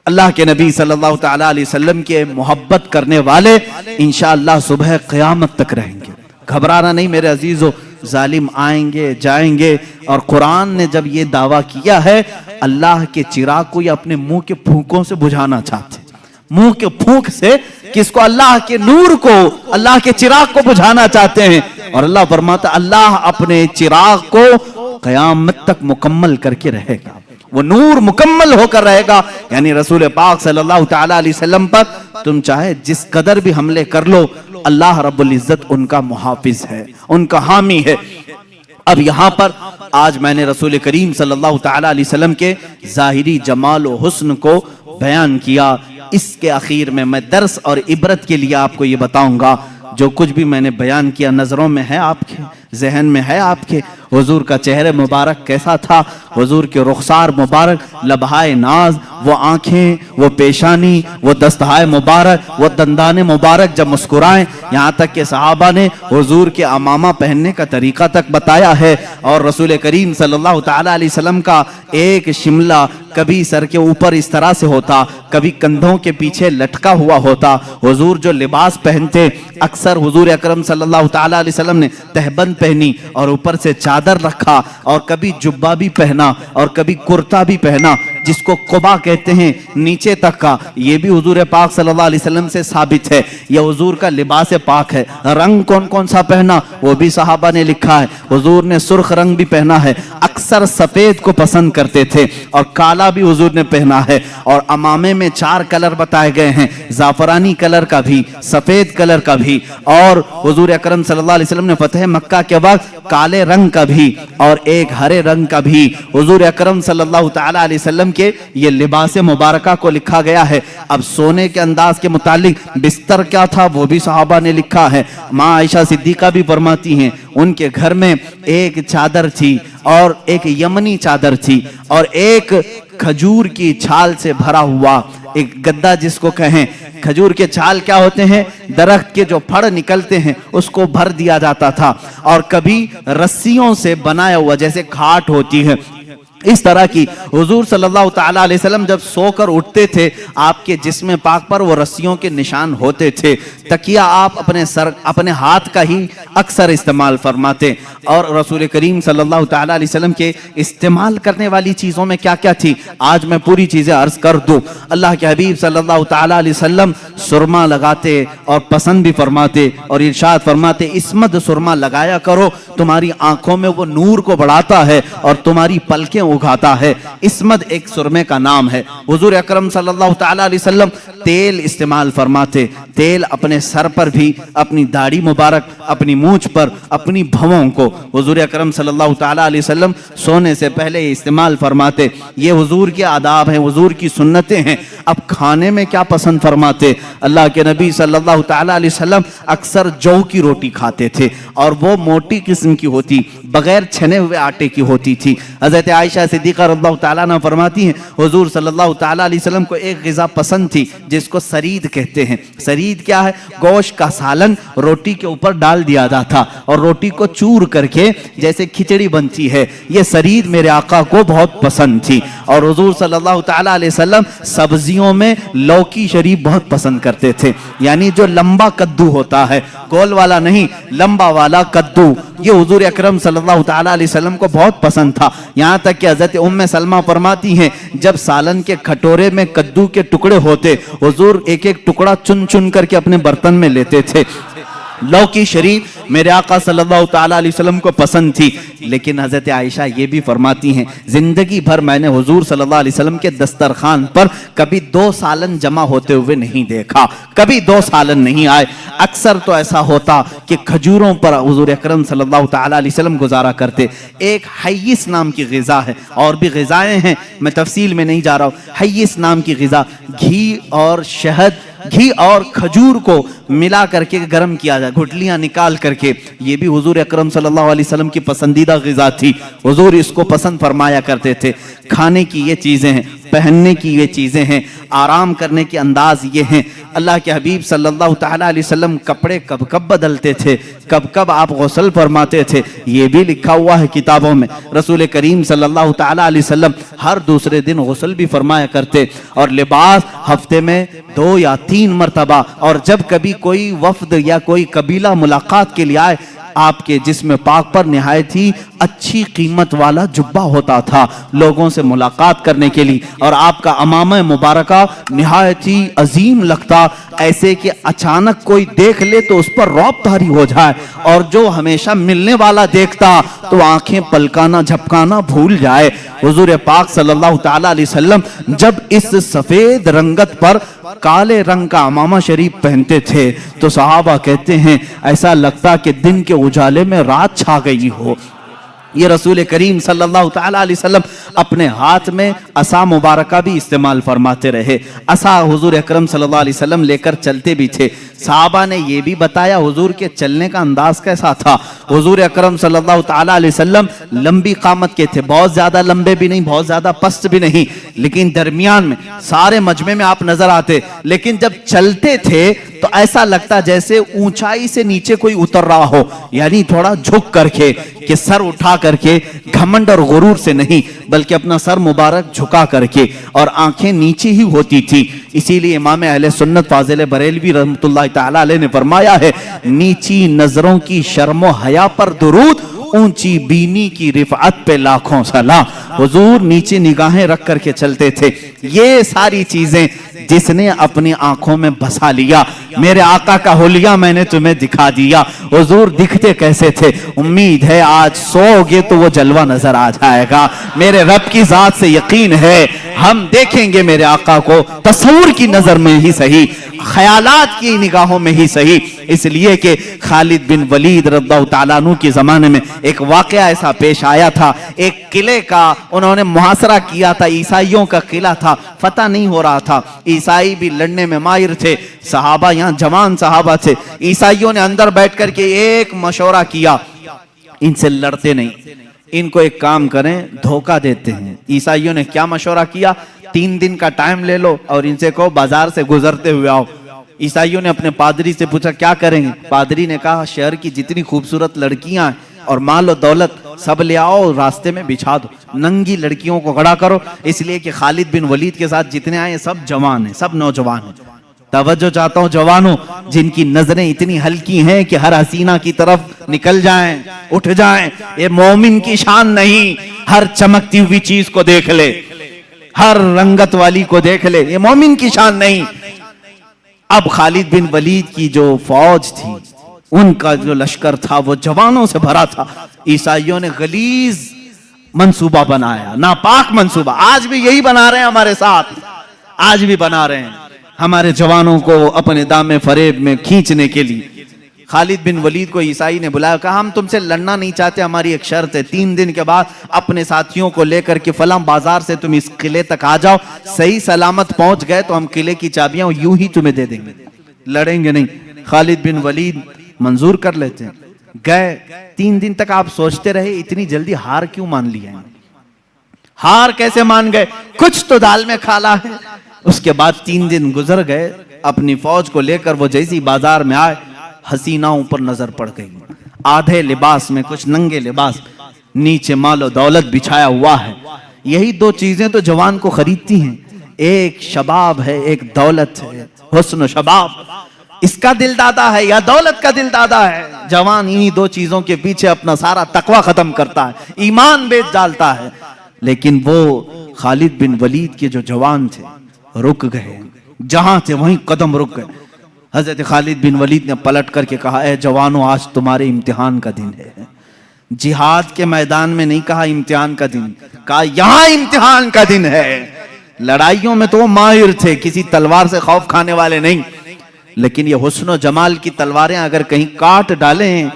اللہ کے نبی صلی اللہ تعالیٰ علیہ وسلم کے محبت کرنے والے انشاءاللہ صبح قیامت تک رہیں گے۔ گھبرانا نہیں میرے عزیزو، ظالم آئیں گے جائیں گے، اور قرآن نے جب یہ دعویٰ کیا ہے اللہ کے چراغ کو یا اپنے منہ کے پھونکوں سے بجھانا چاہتے ہیں، منہ کے پھونک سے کس کو؟ اللہ کے نور کو، اللہ کے چراغ کو بجھانا چاہتے ہیں۔ اور اللہ فرماتا اللہ اپنے چراغ کو قیامت تک مکمل کر کے رہے گا، وہ نور مکمل ہو کر رہے گا۔ یعنی رسول پاک صلی اللہ تعالی علیہ وسلم پر تم چاہے جس قدر بھی حملے کر لو، اللہ رب العزت ان کا محافظ ہے، ان کا حامی ہے۔ اب یہاں پر آج میں نے رسول کریم صلی اللہ تعالی علیہ وسلم کے ظاہری جمال و حسن کو بیان کیا۔ اس کے اخیر میں درس اور عبرت کے لیے آپ کو یہ بتاؤں گا، جو کچھ بھی میں نے بیان کیا نظروں میں ہے آپ کے، ذہن میں ہے آپ کے، حضور کا چہرہ مبارک کیسا تھا، حضور کے رخسار مبارک، لبہائے ناز، وہ آنکھیں، وہ پیشانی، وہ دستہائے مبارک، وہ دندان مبارک جب مسکرائیں، یہاں تک کہ صحابہ نے حضور کے امامہ پہننے کا طریقہ تک بتایا ہے۔ اور رسول کریم صلی اللہ تعالی علیہ وسلم کا ایک شملہ کبھی سر کے اوپر اس طرح سے ہوتا، کبھی کندھوں کے پیچھے لٹکا ہوا ہوتا۔ حضور جو لباس پہنتے، اکثر حضور اکرم صلی اللہ تعالی علیہ وسلم نے تہبند پہنی اور اوپر سے چادر رکھا، اور کبھی جبہ بھی پہنا اور کبھی کرتا بھی پہنا، جس کو قبا کہتے ہیں، نیچے تک کا۔ یہ بھی حضور پاک صلی اللہ علیہ وسلم سے ثابت ہے، یہ حضور کا لباس پاک ہے۔ رنگ کون کون سا پہنا وہ بھی صحابہ نے لکھا ہے، حضور نے سرخ رنگ بھی پہنا ہے، اکثر سفید کو پسند کرتے تھے، اور کالا بھی حضور نے پہنا ہے۔ اور امامے میں 4 کلر بتائے گئے ہیں، زعفرانی کلر کا بھی، سفید کلر کا بھی، اور حضور اکرم صلی اللہ علیہ وسلم نے فتح مکہ کے وقت کالے رنگ کا بھی اور ایک ہرے رنگ کا بھی حضور اکرم صلی اللہ تعالی علیہ وسلم کے یہ لباس مبارکہ کو لکھا گیا ہے۔ اب سونے کے انداز کے متعلق بستر کیا تھا وہ بھی صحابہ نے لکھا ہے۔ ماں عائشہ صدیقہ بھی فرماتی ہیں ان کے گھر میں ایک چادر تھی، اور ایک یمنی چادر تھی، اور ایک کھجور کی چھال سے بھرا ہوا ایک گدا، جس کو کہیں کھجور کے چھال کیا ہوتے ہیں؟ درخت کے جو پھڑ نکلتے ہیں اس کو بھر دیا جاتا تھا، اور کبھی رسیوں سے بنایا ہوا جیسے کھاٹ ہوتی ہے، اس طرح کی حضور صلی اللہ تعالی علیہ وسلم جب سو کر اٹھتے تھے آپ کے جسم پاک پر وہ رسیوں کے نشان ہوتے تھے۔ تکیہ آپ اپنے ہاتھ کا ہی اکثر استعمال فرماتے۔ اور رسول کریم صلی اللہ تعالی علیہ وسلم کے استعمال کرنے والی چیزوں میں کیا کیا تھی، آج میں پوری چیزیں عرض کر دوں۔ اللہ کے حبیب صلی اللہ تعالی علیہ وسلم سرما لگاتے اور پسند بھی فرماتے، اور ارشاد فرماتے اسمد سرما لگایا کرو، تمہاری آنکھوں میں وہ نور کو بڑھاتا ہے اور تمہاری پلکیں اگاتا ہے۔ اسمد ایک سرمے کا نام ہے۔ حضور اکرم صلی اللہ تعالی علیہ وسلم تیل استعمال فرماتے، تیل اپنے سر پر بھی، اپنی داڑھی مبارک، اپنی مونچھ پر، اپنی بھووں کو حضور اکرم صلی اللہ تعالی علیہ وسلم سونے سے پہلے استعمال فرماتے۔ یہ حضور کے آداب ہیں، حضور کی سنتیں ہیں۔ اب کھانے میں کیا پسند فرماتے؟ اللہ کے نبی صلی اللہ تعالی علیہ وسلم اکثر جو کی روٹی کھاتے تھے، اور وہ موٹی قسم کی ہوتی، بغیر چھنے ہوئے آٹے کی ہوتی تھی۔ حضرت عائشہ صدیقہ رضی اللہ تعالیٰ عنہ فرماتی ہیں حضور صلی اللہ تعالی علیہ وسلم کو ایک غذا پسند تھی جس کو سرید کہتے ہیں۔ سرید کیا ہے؟ گوشت کا سالن روٹی کے اوپر ڈال دیا جاتا تھا، اور روٹی کو چور کر کے جیسے کھچڑی بنتی ہے، یہ سرید میرے آقا کو بہت پسند تھی۔ اور حضور صلی اللہ تعالی علیہ وسلم سبزیوں میں لوکی شریف بہت پسند کرتے تھے، یعنی جو لمبا کدو ہوتا ہے، گول والا نہیں، لمبا والا کدو، یہ حضور اکرم صلی اللہ تعالی علیہ وسلم کو بہت پسند تھا۔ یہاں تک کہ حضرت ام سلمہ فرماتی ہیں جب سالن کے کھٹورے میں کدو کے ٹکڑے ہوتے، حضور ایک ایک ٹکڑا چن چن کر کے اپنے برتن میں لیتے تھے۔ لوکی شریف میرے آقا صلی اللہ تعالی علیہ وسلم کو پسند تھی۔ لیکن حضرت عائشہ یہ بھی فرماتی ہیں زندگی بھر میں نے حضور صلی اللہ علیہ وسلم کے دسترخوان پر کبھی 2 سالن جمع ہوتے ہوئے نہیں دیکھا، کبھی 2 سالن نہیں آئے۔ اکثر تو ایسا ہوتا کہ کھجوروں پر حضور اکرم صلی اللہ تعالی علیہ وسلم گزارا کرتے۔ ایک حیث نام کی غذا ہے، اور بھی غذائیں ہیں، میں تفصیل میں نہیں جا رہا ہوں۔ حیث نام کی غذا، گھی اور شہد، گھی اور کھجور کو ملا کر کے گرم کیا جائے، گھٹلیاں نکال کر کے، یہ بھی حضور اکرم صلی اللہ علیہ وسلم کی پسندیدہ غذا تھی۔ حضور اس کو پسند فرمایا کرتے تھے۔ کھانے کی یہ چیزیں ہیں، پہننے کی یہ چیزیں ہیں، آرام کرنے کے انداز یہ ہیں۔ اللہ کے حبیب صلی اللہ تعالی علیہ وسلم کپڑے کب کب بدلتے تھے، کب کب آپ غسل فرماتے تھے، یہ بھی لکھا ہوا ہے کتابوں میں۔ رسول کریم صلی اللہ تعالی علیہ وسلم ہر دوسرے دن غسل بھی فرمایا کرتے، اور لباس ہفتے میں 2 یا 3 مرتبہ، اور جب کبھی کوئی وفد یا کوئی قبیلہ ملاقات کے لیے آئے آپ کے جسم پاک پر نہایت ہی اچھی قیمت والا جبہ ہوتا تھا لوگوں سے ملاقات کرنے کے لیے، اور آپ کا امامہ مبارکہ نہایت ہی عظیم لگتا، ایسے کہ اچانک کوئی دیکھ لے تو اس پر رعب طاری ہو جائے، اور جو ہمیشہ ملنے والا دیکھتا تو آنکھیں پلکانا جھپکانا بھول جائے۔ حضور پاک صلی اللہ تعالی علیہ وسلم جب اس سفید رنگت پر کالے رنگ کا امامہ شریف پہنتے تھے تو صحابہ کہتے ہیں ایسا لگتا کہ دن کے اجالے میں رات چھا گئی ہو۔ یہ رسول کریم صلی اللہ تعالی علیہ وسلم اپنے ہاتھ میں عصا مبارکہ بھی استعمال فرماتے رہے، عصا حضور اکرم صلی اللہ علیہ وسلم لے کر چلتے بھی تھے۔ صحابہ نے یہ بھی بتایا حضور کے چلنے کا انداز کیسا تھا۔ حضور اکرم صلی اللہ تعالی علیہ وسلم لمبی قامت کے تھے، بہت زیادہ لمبے بھی نہیں، بہت زیادہ پست بھی نہیں، لیکن درمیان میں سارے مجمع میں آپ نظر آتے، لیکن جب چلتے تھے تو ایسا لگتا جیسے اونچائی سے نیچے کوئی اتر رہا ہو، یعنی تھوڑا جھک کر کے، کہ سر اٹھا کر کے، گھمنڈ اور غرور سے نہیں بلکہ اپنا سر مبارک جھکا کر کے، اور آنکھیں نیچے ہی ہوتی تھی۔ اسی لیے امام اہل سنت فاضل بریلوی رحمۃ اللہ تعالی علیہ نے فرمایا ہے نیچی نظروں کی شرم و حیا پر درود، اونچی بینی کی رفعت پہ لاکھوں سلام۔ حضور نیچے نگاہیں رکھ کر کے چلتے تھے۔ یہ ساری چیزیں جس نے اپنی آنکھوں میں بسا لیا، میرے آقا کا حلیہ میں نے تمہیں دکھا دیا۔ حضور دکھتے کیسے تھے؟ امید ہے آج سو گے تو وہ جلوہ نظر آ جائے گا، میرے رب کی ذات سے یقین ہے ہم دیکھیں گے میرے آقا کو تصور کی نظر میں ہی صحیح، خیالات کی نگاہوں میں ہی صحیح۔ اس لیے کہ خالد بن ولید رضی اللہ تعالیٰ عنہ کے زمانے میں ایک واقعہ ایسا پیش آیا تھا، ایک قلعے کا انہوں نے محاصرہ کیا تھا، عیسائیوں کا قلعہ تھا، فتح نہیں ہو رہا تھا، عیسائی بھی لڑنے میں ماہر تھے، صحابہ یہاں جوان صحابہ تھے، عیسائیوں نے اندر بیٹھ کر کے ایک مشورہ کیا، ان سے لڑتے نہیں، ان کو ایک کام کریں، دھوکہ دیتے ہیں۔ عیسائیوں نے کیا مشورہ کیا؟ 3 دن کا ٹائم لے لو اور ان سے کہو بازار سے گزرتے ہوئے آؤ۔ عیسائیوں نے اپنے پادری سے پوچھا کیا کریں گے؟ پادری نے کہا شہر کی جتنی خوبصورت لڑکیاں ہیں اور مال و دولت سب لے آؤ، راستے میں بچھا دو، ننگی لڑکیوں کو کھڑا کرو، اس لیے کہ خالد بن ولید کے ساتھ جتنے آئے سب جوان ہیں، سب نوجوان ہیں۔ توجہ چاہتا ہوں جوانوں، جن کی نظریں اتنی ہلکی ہیں کہ ہر حسینہ کی طرف نکل جائیں، اٹھ جائیں، یہ مومن کی شان نہیں۔ ہر چمکتی ہوئی چیز کو دیکھ لے، ہر رنگت والی کو دیکھ لے، یہ مومن کی شان نہیں۔ اب خالد بن ولید کی جو فوج تھی، ان کا جو لشکر تھا وہ جوانوں سے بھرا تھا۔ عیسائیوں نے غلیظ منصوبہ بنایا، ناپاک منصوبہ، آج بھی یہی بنا رہے ہیں ہمارے ساتھ، آج بھی بنا رہے ہیں ہمارے جوانوں کو اپنے دامے فریب میں کھینچنے کے لیے۔ خالد بن ولید کو عیسائی نے بلایا، کہا ہم تم سے لڑنا نہیں چاہتے، ہماری ایک شرط ہے، 3 دن کے بعد اپنے ساتھیوں کو لے کر کے فلاں بازار سے تم اس قلعے تک آ جاؤ، صحیح سلامت پہنچ گئے تو ہم قلعے کی چابیاں یوں ہی تمہیں دے دیں گے، لڑیں گے نہیں۔ خالد بن ولید منظور کر لیتے ہیں، گئے 3 دن تک آپ سوچتے رہے اتنی جلدی ہار کیوں مان لیا ہے؟ ہار کیسے مان گئے؟ کچھ تو دال میں کھالا ہے۔ اس کے بعد 3 دن گزر گئے، اپنی فوج کو لے کر وہ جیسی بازار میں آئے، حسیناؤں پر نظر پڑ گئی، آدھے لباس میں، کچھ ننگے لباس، نیچے مال و دولت بچھایا ہوا ہے۔ یہی 2 چیزیں تو جوان کو خریدتی ہیں، ایک شباب ہے، ایک دولت ہے، حسن و شباب، اس کا دل دادا ہے یا دولت کا دل دادا ہے؟ جوان انہی 2 چیزوں کے پیچھے اپنا سارا تقوی ختم کرتا ہے، ایمان بیچ ڈالتا ہے۔ لیکن وہ خالد بن ولید کے جو جوان تھے رک گئے، جہاں تھے وہیں قدم رک گئے۔ حضرت خالد بن ولید نے پلٹ کر کے کہا اے جوانوں، آج تمہارے امتحان کا دن ہے۔ جہاد کے میدان میں نہیں کہا امتحان کا دن، کہا یہاں امتحان کا دن ہے۔ لڑائیوں میں تو وہ ماہر تھے، کسی تلوار سے خوف کھانے والے نہیں، لیکن یہ حسن و جمال کی تلواریں اگر کہیں کاٹ ڈالیں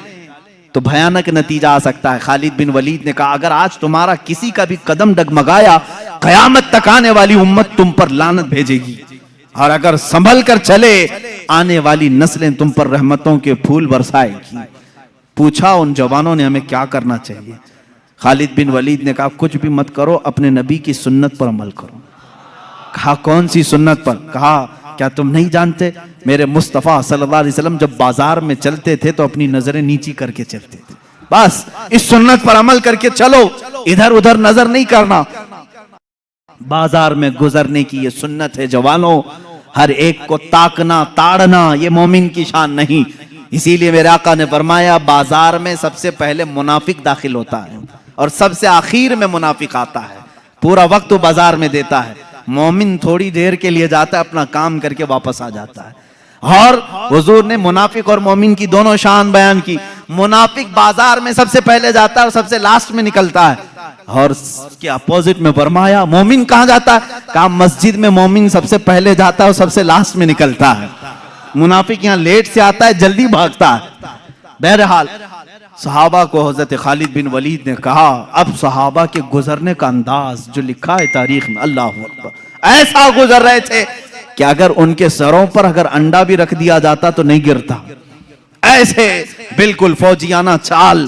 تو بھیانک نتیجہ آ سکتا ہے۔ خالد بن ولید نے کہا اگر آج تمہارا کسی کا بھی قدم ڈگمگایا، قیامت تک آنے والی امت تم پر لعنت بھیجے گی، اور اگر سنبھل کر چلے آنے والی نسلیں تم پر رحمتوں کے پھول برسائے گی۔ پوچھا ان جوانوں نے ہمیں کیا کرنا چاہیے؟ خالد بن ولید نے کہا کچھ بھی مت کرو، اپنے نبی کی سنت پر عمل کرو۔ کہا کون سی سنت پر؟ کہا کیا تم نہیں جانتے میرے مصطفیٰ صلی اللہ علیہ وسلم جب بازار میں چلتے تھے تو اپنی نظریں نیچی کر کے چلتے تھے؟ بس اس سنت پر عمل کر کے چلو، ادھر ادھر نظر نہیں کرنا۔ بازار میں گزرنے کی یہ سنت ہے جوانوں، ہر ایک کو تاکنا تاڑنا یہ مومن کی شان نہیں، اسی لیے میرے آقا نے فرمایا بازار میں سب سے پہلے منافق داخل ہوتا ہے اور سب سے آخر میں منافق آتا ہے، پورا وقت وہ بازار میں دیتا ہے، مومن تھوڑی دیر کے لیے جاتا ہے، اپنا کام کر کے واپس آ جاتا ہے۔ اور حضور نے منافق اور مومن کی دونوں شان بیان کی، منافق بازار میں سب سے پہلے جاتا ہے اور سب سے لاسٹ میں نکلتا ہے، اور اس کے اپوزٹ میں فرمایا مومن کہاں جاتا ہے؟ کہا مسجد میں مومن سب سے پہلے جاتا ہے اور سب سے لاسٹ میں نکلتا ہے، منافق یہاں لیٹ سے آتا ہے، جلدی بھاگتا ہے۔ بہرحال صحابہ کو حضرت خالد بن ولید نے کہا، اب صحابہ کے گزرنے کا انداز جو لکھا ہے تاریخ میں، اللہ اکبر، ایسا گزر رہے تھے کہ اگر ان کے سروں پر اگر انڈا بھی رکھ دیا جاتا تو نہیں گرتا، ایسے بالکل فوجیانہ چال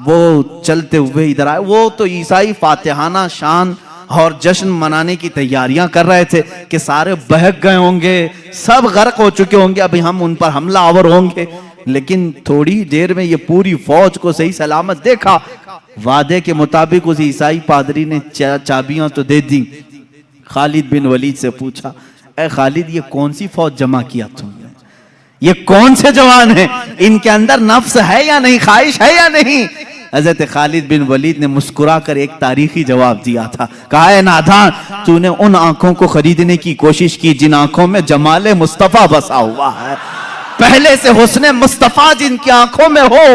وہ چلتے ہوئے ادھر آئے۔ وہ تو عیسائی فاتحانہ شان اور جشن منانے کی تیاریاں کر رہے تھے کہ سارے بہک گئے ہوں گے، سب غرق ہو چکے ہوں گے، ابھی ہم ان پر حملہ آور ہوں گے، لیکن تھوڑی دیر میں یہ پوری فوج کو صحیح سلامت دیکھا۔ وعدے کے مطابق اس عیسائی پادری نے چابیاں تو دے دی، خالد بن ولید سے پوچھا، اے خالد یہ کون سی فوج جمع کیا تم نے؟ یہ کون سے جوان ہیں؟ ان کے اندر نفس ہے یا نہیں، خواہش ہے یا نہیں؟ حضرت خالد بن ولید نے مسکرا کر ایک تاریخی جواب دیا تھا، کہا اے نادان، تو نے ان آنکھوں کو خریدنے کی کوشش کی جن آنکھوں میں جمال مصطفیٰ بسا ہوا ہے، پہلے سے حسن مصطفیٰ جن کی آنکھوں میں ہو،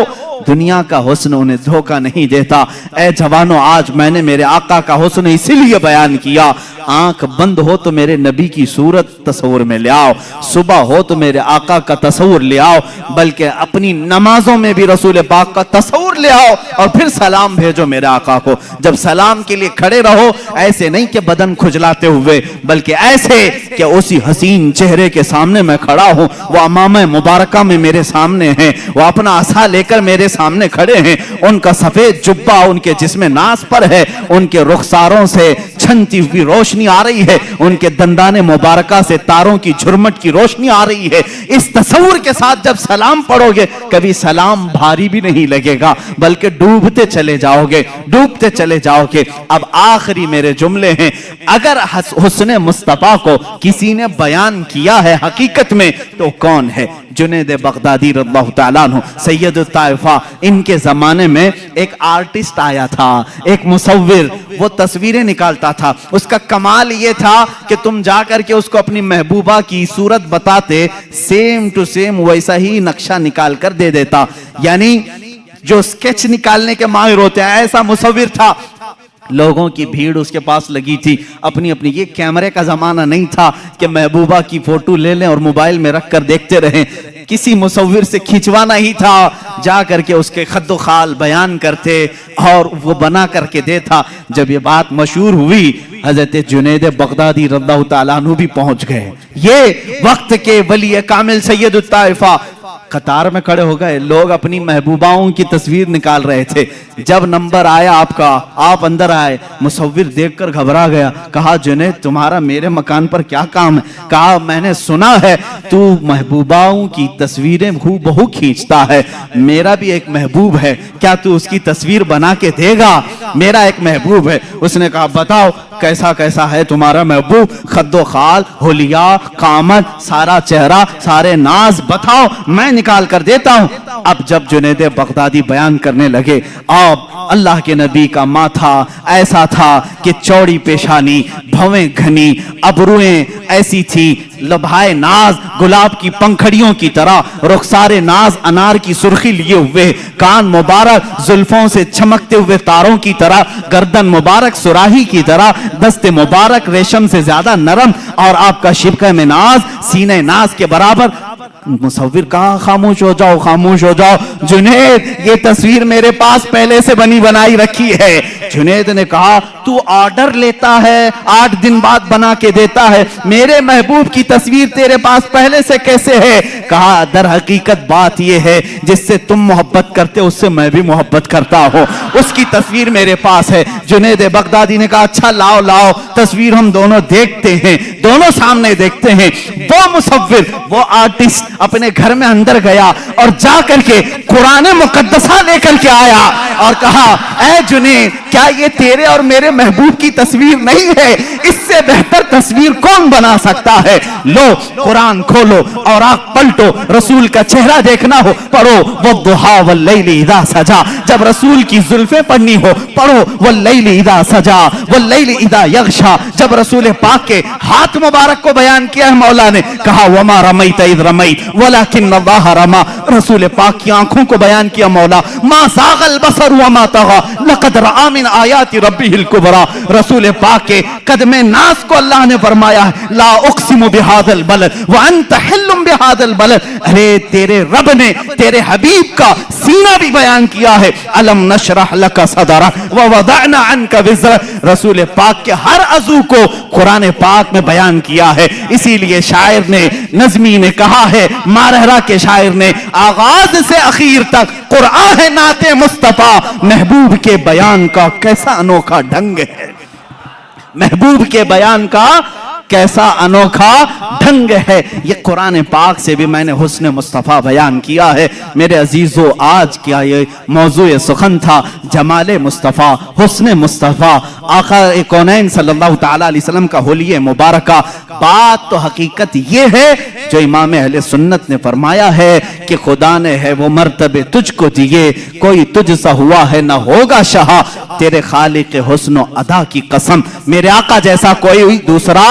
دنیا کا حسن انہیں دھوکہ نہیں دیتا۔ اے جوانوں، آج میں نے میرے آقا کا حسن اسی لیے بیان کیا، آنکھ بند ہو تو میرے نبی کی صورت تصور میں لے آؤ، صبح ہو تو میرے آقا کا تصور لے آؤ، بلکہ اپنی نمازوں میں بھی رسول پاک کا تصور لے آؤ، اور پھر سلام بھیجو میرے آقا کو۔ جب سلام کے لیے کھڑے رہو، ایسے نہیں کہ بدن کھجلاتے ہوئے، بلکہ ایسے کہ اسی حسین چہرے کے سامنے میں کھڑا ہوں، وہ امامہ مبارکہ میں میرے سامنے ہیں، وہ اپنا عصا لے کر میرے سامنے کھڑے ہیں، ان کا سفید جبہ ان کے جسم ناز پر ہے، ان کے رخساروں سے چھنتی ہوئی روشنی آ رہی ہے، ان کے دندان مبارکہ سے تاروں کی جھرمٹ کی روشنی آ رہی ہے۔ اس تصور کے ساتھ جب سلام پڑھو گے، کبھی سلام بھاری بھی نہیں لگے گا، بلکہ ڈوبتے چلے جاؤ گے، ڈوبتے چلے جاؤ گے۔ اب آخری میرے جملے ہیں، اگر حسن مصطفیٰ کو کسی نے بیان کیا ہے حقیقت میں تو کون ہے؟ جنید بغدادی رضی اللہ تعالیٰ عنہ، سید الطائفہ، ان کے زمانے میں ایک آرٹسٹ آیا تھا، ایک مصور، وہ تصویریں نکالتا تھا۔ اس کا کمال یہ تھا کہ تم جا کر کے اس کو اپنی محبوبہ کی صورت بتاتے، سیم ٹو سیم ویسا ہی نقشہ نکال کر دے دیتا، یعنی جو سکیچ نکالنے کے ماہر ہوتے ہیں، ایسا مصور تھا۔ لوگوں کی بھیڑ اس کے پاس لگی تھی، اپنی اپنی، یہ کیمرے کا زمانہ نہیں تھا کہ محبوبہ کی فوٹو لے لیں اور موبائل میں رکھ کر دیکھتے رہیں، کسی مصور سے کھنچوانا ہی تھا، جا کر کے اس کے خد و خال بیان کرتے اور وہ بنا کر کے دیتا۔ جب یہ بات مشہور ہوئی، حضرت جنید بغدادی رضی اللہ تعالیٰ عنہ بھی پہنچ گئے، یہ وقت کے ولی کامل سید الطائفہ قطار میں کھڑے ہو گئے، لوگ اپنی محبوباؤں کی تصویر نکال رہے تھے۔ جب نمبر آیا آپ کا، آپ اندر آئے، مصور دیکھ کر گھبرا گیا، کہا جنید تمہارا میرے مکان پر کیا کام ہے؟ کہا میں نے سنا ہے تو محبوباؤں کی تصویریں ہو بہو کھینچتا ہے، میرا بھی ایک محبوب ہے، کیا تو اس کی تصویر بنا کے دے گا؟ میرا ایک محبوب ہے۔ اس نے کہا بتاؤ کیسا کیسا ہے تمہارا محبوب، خد و خال، حلیہ، قامت، سارا چہرہ، سارے ناز بتاؤ، میں نکال کر دیتا ہوں۔ اب جب جنید بغدادی بیان کرنے لگے، اب اللہ کے نبی کا ماتھا ایسا تھا کہ چوڑی پیشانی، بھویں گھنی، ابرویں ایسی تھی، لبھائے ناز گلاب کی پنکھڑیوں کی طرح، رخسار ناز انار کی سرخی لیے ہوئے، کان مبارک زلفوں سے چمکتے ہوئے تاروں کی طرح، گردن مبارک سراہی کی طرح، دست مبارک ریشم سے زیادہ نرم، اور آپ کا شبکہ میں ناز سینے ناز کے برابر۔ مصور کہا خاموش ہو جاؤ، خاموش ہو جاؤ، جنید یہ تصویر میرے پاس پہلے سے بنی بنائی رکھی ہے۔ جنید نے کہا تو آرڈر لیتا ہے، 8 دن بعد بنا کے دیتا ہے، میرے محبوب کی تصویر تیرے پاس پہلے سے کیسے ہے؟ کہا در حقیقت بات یہ ہے جس سے تم محبت کرتے اس سے میں بھی محبت کرتا ہوں، اس کی تصویر میرے پاس ہے۔ جنید بغدادی نے کہا اچھا لاؤ لاؤ تصویر ہم دونوں دیکھتے ہیں، دونوں سامنے دیکھتے ہیں۔ وہ مصور، وہ آرٹسٹ اپنے گھر میں اندر گیا اور جا کر کے قرآن مقدسہ لے کر کے آیا اور کہا اے جنید کیا یہ تیرے اور میرے محبوب کی تصویر نہیں ہے؟ اس سے بہتر تصویر کون بنا سکتا ہے؟ لو قرآن کھولو اور آنکھ پلٹو، رسول کا چہرہ دیکھنا ہو پڑھو والضحی واللیل اذا سجا، جب رسول کی زلفیں پڑھنی ہو پڑھو واللیل اذا سجا واللیل اذا یغشا، جب رسول پاک کے ہاتھ مبارک کو بیان کیا ہے مولا نے، کہا وما رمیت اذ رمیت ولکن اللہ رما، رسول پاک کی آنکھوں کو بیان کیا مولا ما زاغ البصر وما طغى لقد رأى من آیات ربه الکبریٰ، رسول پاک کے قدم ناز کو اللہ نے فرمایا ہے لا اقسم بهذا البلد وانت حل بهذا البلد، ارے تیرے رب نے تیرے حبیب کا سینہ بھی بیان کیا ہے، الم نشرح لك صدرك ووضعنا عنك وزرك، رسول پاک کے ہر عضو کو قرآن پاک میں بیان کیا ہے۔ اسی لیے شاعر نے، نظمی نے کہا ہے، مارہرہ کے شاعر نے، آغاز سے اخیر تک قرآن ہے نعت مصطفیٰ، محبوب کے بیان کا کیسا انوکھا ڈھنگ ہے، محبوب کے بیان کا کیسا انوکھا ڈھنگ ہے۔ یہ قرآن پاک سے بھی میں نے حسن مصطفیٰ بیان کیا ہے۔ میرے عزیزو آج کیا یہ موضوع سخن تھا، جمال مصطفیٰ، حسن مصطفیٰ، آقا کونین صلی اللہ تعالیٰ علیہ وسلم کا حلیہ مبارکہ۔ بات تو حقیقت یہ ہے جو امام اہل سنت نے فرمایا ہے کہ خدا نے ہے وہ مرتبے تجھ کو دیے، کوئی تجھ سا ہوا ہے نہ ہوگا شہا، تیرے خالق حسن و ادا کی قسم، میرے آقا جیسا کوئی دوسرا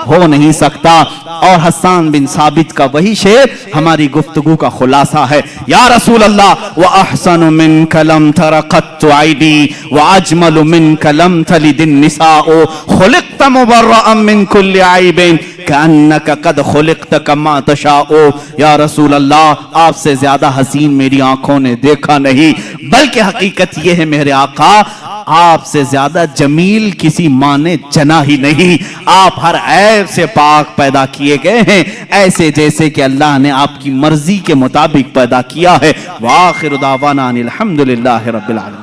ہو نہیں سکتا۔ اور حسان بن ثابت کا وہی شعر ہماری گفتگو کا خلاصہ ہے، یا رسول اللہ وَأَحْسَنُ مِنْكَ لَمْ تَرَ قَطُّ عَيْنِي وَأَجْمَلُ مِنْكَ لَمْ تَلِدِ النِّسَاءُ خُلِقْتَ مُبَرَّأً مِنْ كُلِّ عَيْبٍ كَأَنَّكَ قَدْ خُلِقْتَ كَمَا تَشَاءُ، یا رسول اللہ آپ سے زیادہ حسین میری آنکھوں نے دیکھا نہیں، بلکہ حقیقت یہ ہے میرے آقا آپ سے زیادہ جمیل کسی ماں نے جنا ہی نہیں، آپ ہر عیب سے پاک پیدا کیے گئے ہیں، ایسے جیسے کہ اللہ نے آپ کی مرضی کے مطابق پیدا کیا ہے۔ وآخر دعوانا ان الحمدللہ رب العالمین۔